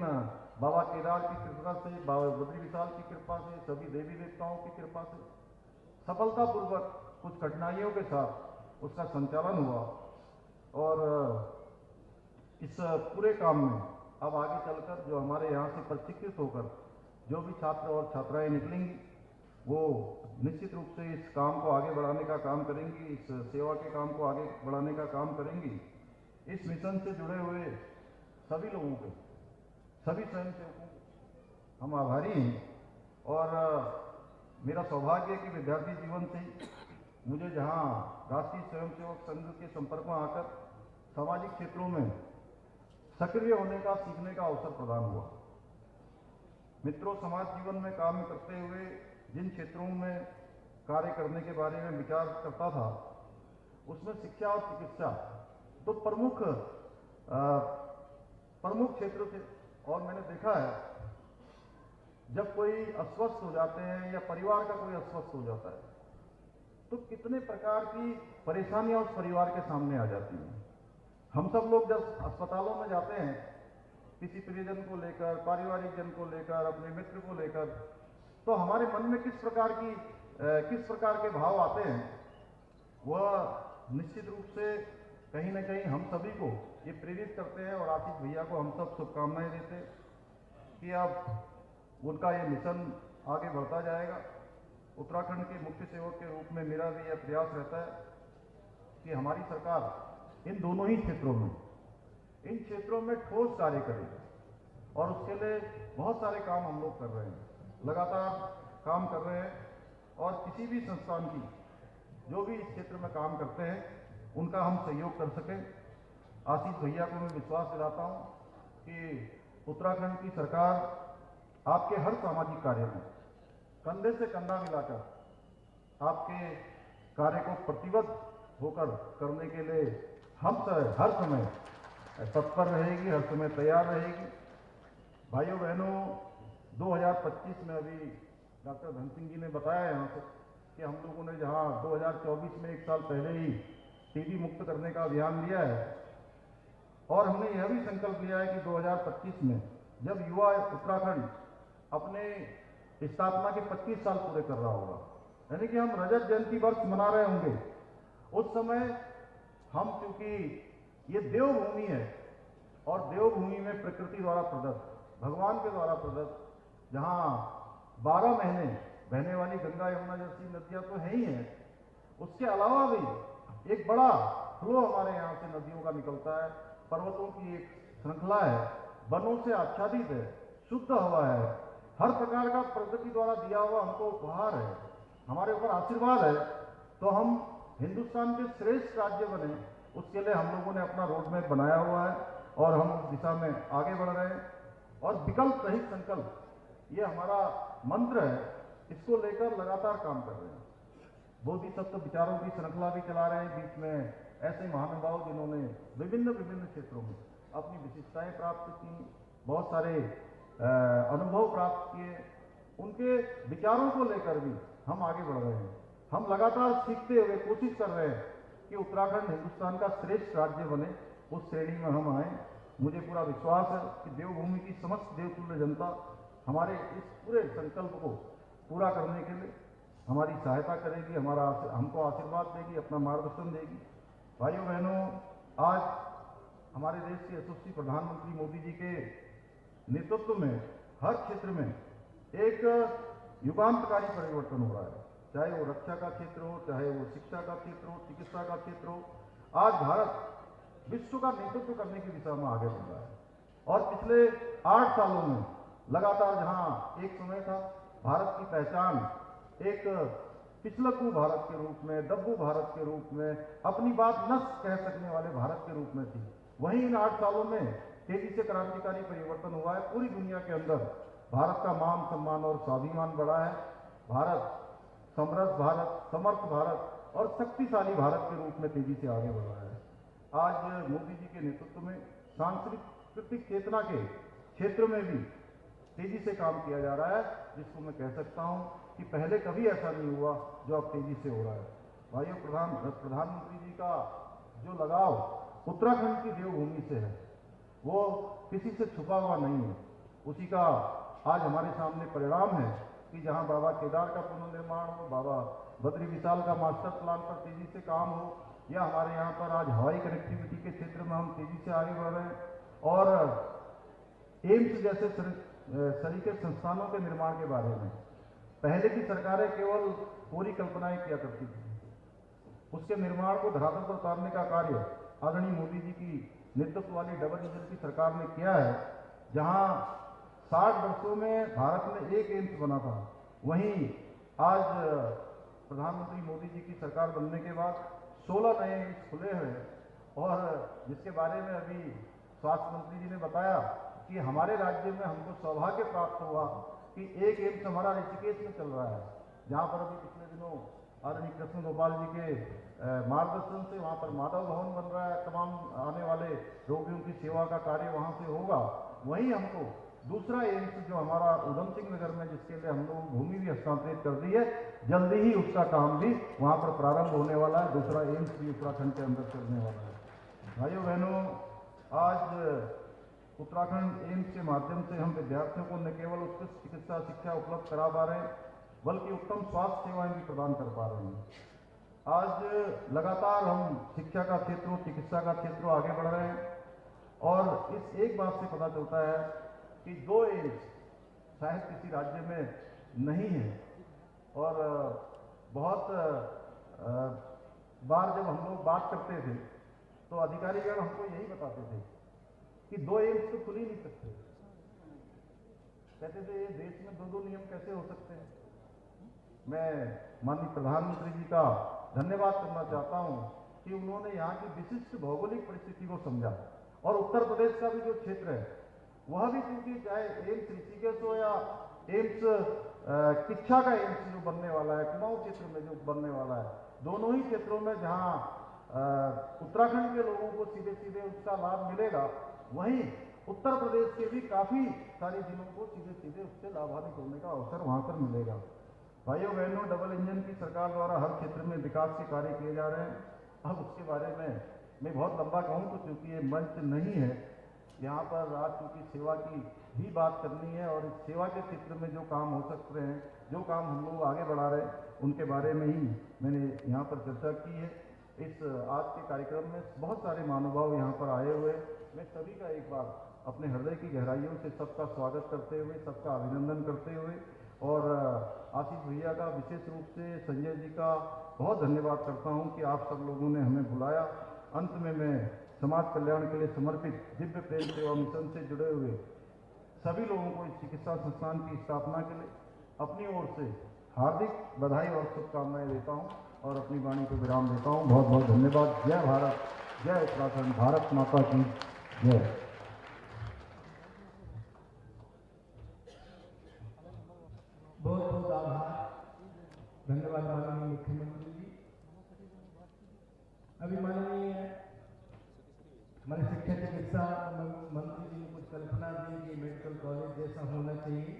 बाबा केदार की कृपा से, बाबा बद्री विशाल की कृपा से, सभी देवी देवताओं की कृपा से सफलतापूर्वक कुछ कठिनाइयों के साथ उसका संचालन हुआ। और इस पूरे काम में अब आगे चलकर जो हमारे यहाँ से प्रशिक्षित होकर जो भी छात्र और छात्राएं निकलेंगी, वो निश्चित रूप से इस काम को आगे बढ़ाने का काम करेंगी, इस सेवा के काम को आगे बढ़ाने का काम करेंगी। इस मिशन से जुड़े हुए सभी लोगों के, सभी स्वयंसेवकों हम आभारी हैं। और मेरा सौभाग्य है कि विद्यार्थी जीवन से ही मुझे जहाँ राष्ट्रीय स्वयंसेवक संघ के संपर्क में आकर सामाजिक क्षेत्रों में सक्रिय होने का, सीखने का अवसर प्रदान हुआ। मित्रों, समाज जीवन में काम करते हुए जिन क्षेत्रों में कार्य करने के बारे में विचार करता था, उसमें शिक्षा और चिकित्सा तो प्रमुख क्षेत्र थे। और मैंने देखा है जब कोई अस्वस्थ हो जाते हैं या परिवार का कोई अस्वस्थ हो जाता है तो कितने प्रकार की परेशानियां उस परिवार के सामने आ जाती हैं। हम सब लोग जब अस्पतालों में जाते हैं किसी प्रियजन को लेकर, पारिवारिक जन को लेकर, अपने मित्र को लेकर, तो हमारे मन में किस प्रकार के भाव आते हैं, वह निश्चित रूप से कहीं ना कहीं हम सभी को ये प्रेरित करते हैं। और आशीष भैया को हम सब शुभकामनाएं देते हैं कि अब उनका ये मिशन आगे बढ़ता जाएगा। उत्तराखंड के मुख्य सेवक के रूप में मेरा भी यह प्रयास रहता है कि हमारी सरकार इन दोनों ही क्षेत्रों में ठोस कार्य करेगी। और उसके लिए बहुत सारे काम हम लोग कर रहे हैं, लगातार काम कर रहे हैं। और किसी भी संस्थान की जो भी इस क्षेत्र में काम करते हैं, उनका हम सहयोग कर सकें। आशीष भैया को मैं विश्वास दिलाता हूँ कि उत्तराखंड की सरकार आपके हर सामाजिक कार्य में कंधे से कंधा मिलाकर आपके कार्य को प्रतिबद्ध होकर करने के लिए हर समय तत्पर रहेगी, हर समय तैयार रहेगी। भाइयों बहनों, 2025 में अभी डॉक्टर धन सिंह जी ने बताया यहाँ से कि हम लोगों ने जहाँ 2024 में 1 साल पहले ही टीबी मुक्त करने का अभियान लिया है, और हमने यह भी संकल्प लिया है कि 2025 में जब युवा उत्तराखंड अपने स्थापना के 25 साल पूरे कर रहा होगा, यानी कि हम रजत जयंती वर्ष मना रहे होंगे, उस समय हम, क्योंकि ये देवभूमि है और देवभूमि में प्रकृति द्वारा प्रदत्त, भगवान के द्वारा प्रदत्त, जहाँ 12 महीने बहने वाली गंगा यमुना जैसी नदियाँ तो है ही हैं, उसके अलावा भी एक बड़ा फ्लो हमारे यहाँ से नदियों का निकलता है। पर्वतों की एक श्रृंखला है, वनों से आच्छादित है, शुद्ध हवा है, हर प्रकार का प्रकृति द्वारा दिया हुआ हमको उपहार है, हमारे ऊपर आशीर्वाद है। तो हम हिंदुस्तान के श्रेष्ठ राज्य बने, उसके लिए हम लोगों ने अपना रोड मैप बनाया हुआ है और हम उस दिशा में आगे बढ़ रहे हैं। और विकल्प रहित संकल्प, ये हमारा मंत्र है, इसको लेकर लगातार काम कर रहे हैं। बोधिसत्व विचारों की श्रृंखला भी चला रहे हैं। बीच में ऐसे महानुभाव जिन्होंने विभिन्न क्षेत्रों में अपनी विशिष्टताएं प्राप्त की, बहुत सारे अनुभव प्राप्त किए, उनके विचारों को लेकर भी हम आगे बढ़ रहे हैं। हम लगातार सीखते हुए कोशिश कर रहे हैं कि उत्तराखंड हिंदुस्तान का श्रेष्ठ राज्य बने, उस श्रेणी में हम आए। मुझे पूरा विश्वास है कि देवभूमि की समस्त देवतुल्य जनता हमारे इस पूरे संकल्प को पूरा करने के लिए हमारी सहायता करेगी, हमको आशीर्वाद देगी, अपना मार्गदर्शन देगी। भाइयों बहनों, आज हमारे देश के यशस्वी प्रधानमंत्री मोदी जी के नेतृत्व में हर क्षेत्र में एक युगांतकारी परिवर्तन हो रहा है, चाहे वो रक्षा का क्षेत्र हो, चाहे वो शिक्षा का क्षेत्र हो, चिकित्सा का क्षेत्र हो। आज भारत विश्व का नेतृत्व करने की दिशा में आगे बढ़ रहा है। और पिछले 8 सालों में लगातार जहां एक समय था भारत की पहचान एक पिछलकू भारत के रूप में, डब्बू भारत के रूप में, अपनी बात न कह सकने वाले भारत के रूप में थी, वहीं इन 8 सालों में तेजी से क्रांतिकारी परिवर्तन हुआ है। पूरी दुनिया के अंदर भारत का मान सम्मान और स्वाभिमान बढ़ा है। भारत समृद्ध भारत, समर्थ भारत और शक्तिशाली भारत के रूप में तेजी से आगे बढ़ रहा है। आज मोदी जी के नेतृत्व में सांस्कृतिक चेतना के क्षेत्र में भी तेजी से काम किया जा रहा है, जिसको मैं कह सकता हूं कि पहले कभी ऐसा नहीं हुआ जो अब तेजी से हो रहा है। भाइयों, प्रधानमंत्री जी का जो लगाव उत्तराखंड की देवभूमि से है वो किसी से छुपा हुआ नहीं है। उसी का आज हमारे सामने परिणाम है कि जहां बाबा केदार का पुनर्निर्माण हो, बाबा बद्री विशाल का मास्टर प्लान पर तेजी से काम हो, या हमारे यहाँ पर आज हवाई कनेक्टिविटी के क्षेत्र में हम तेजी से आगे बढ़ रहे हैं। और एम्स जैसे सरीके संस्थानों के निर्माण के बारे में पहले की सरकारें केवल पूरी कल्पनाएं किया करती थी, उसके निर्माण को धरातल पर उतारने का कार्य आदरणीय मोदी जी की नेतृत्व वाली डबल इंजन की सरकार ने किया है। जहां 60 वर्षों में भारत में एक एम्स बना था, वहीं आज प्रधानमंत्री मोदी जी की सरकार बनने के बाद 16 नए एम्स खुले हैं। और जिसके बारे में अभी स्वास्थ्य मंत्री जी ने बताया कि हमारे राज्य में हमको सौभाग्य प्राप्त हुआ कि एक एम्स हमारा ऋषिकेश में चल रहा है, जहाँ पर अभी पिछले दिनों आदरणीय कृष्ण गोपाल जी के मार्गदर्शन से वहाँ पर माधव भवन बन रहा है। तमाम आने वाले रोगियों की सेवा का कार्य वहाँ से होगा। वहीं हमको दूसरा एम्स जो हमारा उधम सिंह नगर में, जिसके लिए हम लोग भूमि भी हस्तांतरित कर दी है, जल्दी ही उसका काम भी वहाँ पर प्रारंभ होने वाला है। दूसरा एम्स भी उत्तराखंड के अंदर चलने वाला है। भाइयों बहनों, आज उत्तराखंड एम्स के माध्यम से हम विद्यार्थियों को न केवल उत्कृष्ट चिकित्सा शिक्षा उपलब्ध करा पा रहे हैं, बल्कि उत्तम स्वास्थ्य सेवाएं भी प्रदान कर पा रहे हैं। आज लगातार हम शिक्षा का क्षेत्र हो, चिकित्सा का क्षेत्र हो, आगे बढ़ रहे हैं। और इस एक बात से पता चलता है कि 2 एम्स शायद किसी राज्य में नहीं है। और बहुत बार जब हम लोग बात करते थे तो अधिकारीगण हमको यही बताते थे कि 2 एम्स तो खुल ही नहीं सकते। कहते थे ये देश में 2-2 नियम कैसे हो सकते हैं। मैं माननीय प्रधानमंत्री जी का धन्यवाद करना चाहता हूं कि उन्होंने यहाँ की विशिष्ट भौगोलिक परिस्थिति को समझा। और उत्तर प्रदेश का भी जो क्षेत्र है वह भी, क्योंकि चाहे एम्स ऋषिकेश हो या एम्स किच्छा का एम्स जो बनने वाला है, कुमाऊं क्षेत्र में जो बनने वाला है, दोनों ही क्षेत्रों में जहाँ उत्तराखंड के लोगों को सीधे सीधे उसका लाभ मिलेगा, वहीं उत्तर प्रदेश के भी काफ़ी सारे जिलों को सीधे सीधे उससे लाभान्वित होने का अवसर वहाँ पर मिलेगा। भाइयों बहनों, डबल इंजन की सरकार द्वारा हर क्षेत्र में विकास के कार्य किए जा रहे हैं। अब उसके बारे में मैं बहुत लंबा कहूँ तो क्योंकि ये मंच नहीं है, यहाँ पर आज क्योंकि सेवा की भी बात करनी है और इस सेवा के क्षेत्र में जो काम हो सकते हैं, जो काम हम लोग आगे बढ़ा रहे हैं, उनके बारे में ही मैंने यहाँ पर चर्चा की है। इस आज के कार्यक्रम में बहुत सारे महानुभाव यहाँ पर आए हुए, मैं सभी का एक बार अपने हृदय की गहराइयों से सबका स्वागत करते हुए, सबका अभिनंदन करते हुए, और आशीष भैया का विशेष रूप से, संजय जी का बहुत धन्यवाद करता हूँ कि आप सब लोगों ने हमें बुलाया। अंत में मैं समाज कल्याण के लिए समर्पित दिव्य प्रेम सेवा मिशन से जुड़े हुए सभी लोगों को इस चिकित्सा संस्थान की स्थापना के लिए अपनी ओर से हार्दिक बधाई और शुभकामनाएं देता हूं और अपनी वाणी को विराम देता हूं। बहुत बहुत धन्यवाद। जय भारत, जय उत्तराखंड, भारत माता की जय। बहुत बहुत आभार, धन्यवाद माननीय मुख्यमंत्री जी। अभी माननीय हमारे शिक्षा चिकित्सा मंत्री जी ने कुछ कल्पना दी कि मेडिकल कॉलेज जैसा होना चाहिए।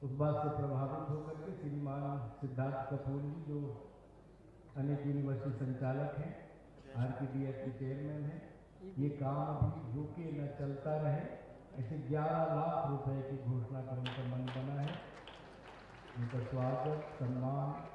उस बात से प्रभावित होकर के श्रीमान सिद्धार्थ कपूर जी, जो अनेक यूनिवर्सिटी संचालक हैं, RKDF के चेयरमैन हैं, ये काम अभी रुके न चलता रहे, ऐसे 11 लाख रुपए की घोषणा का उनका मन बना है। उनका स्वागत, सम्मान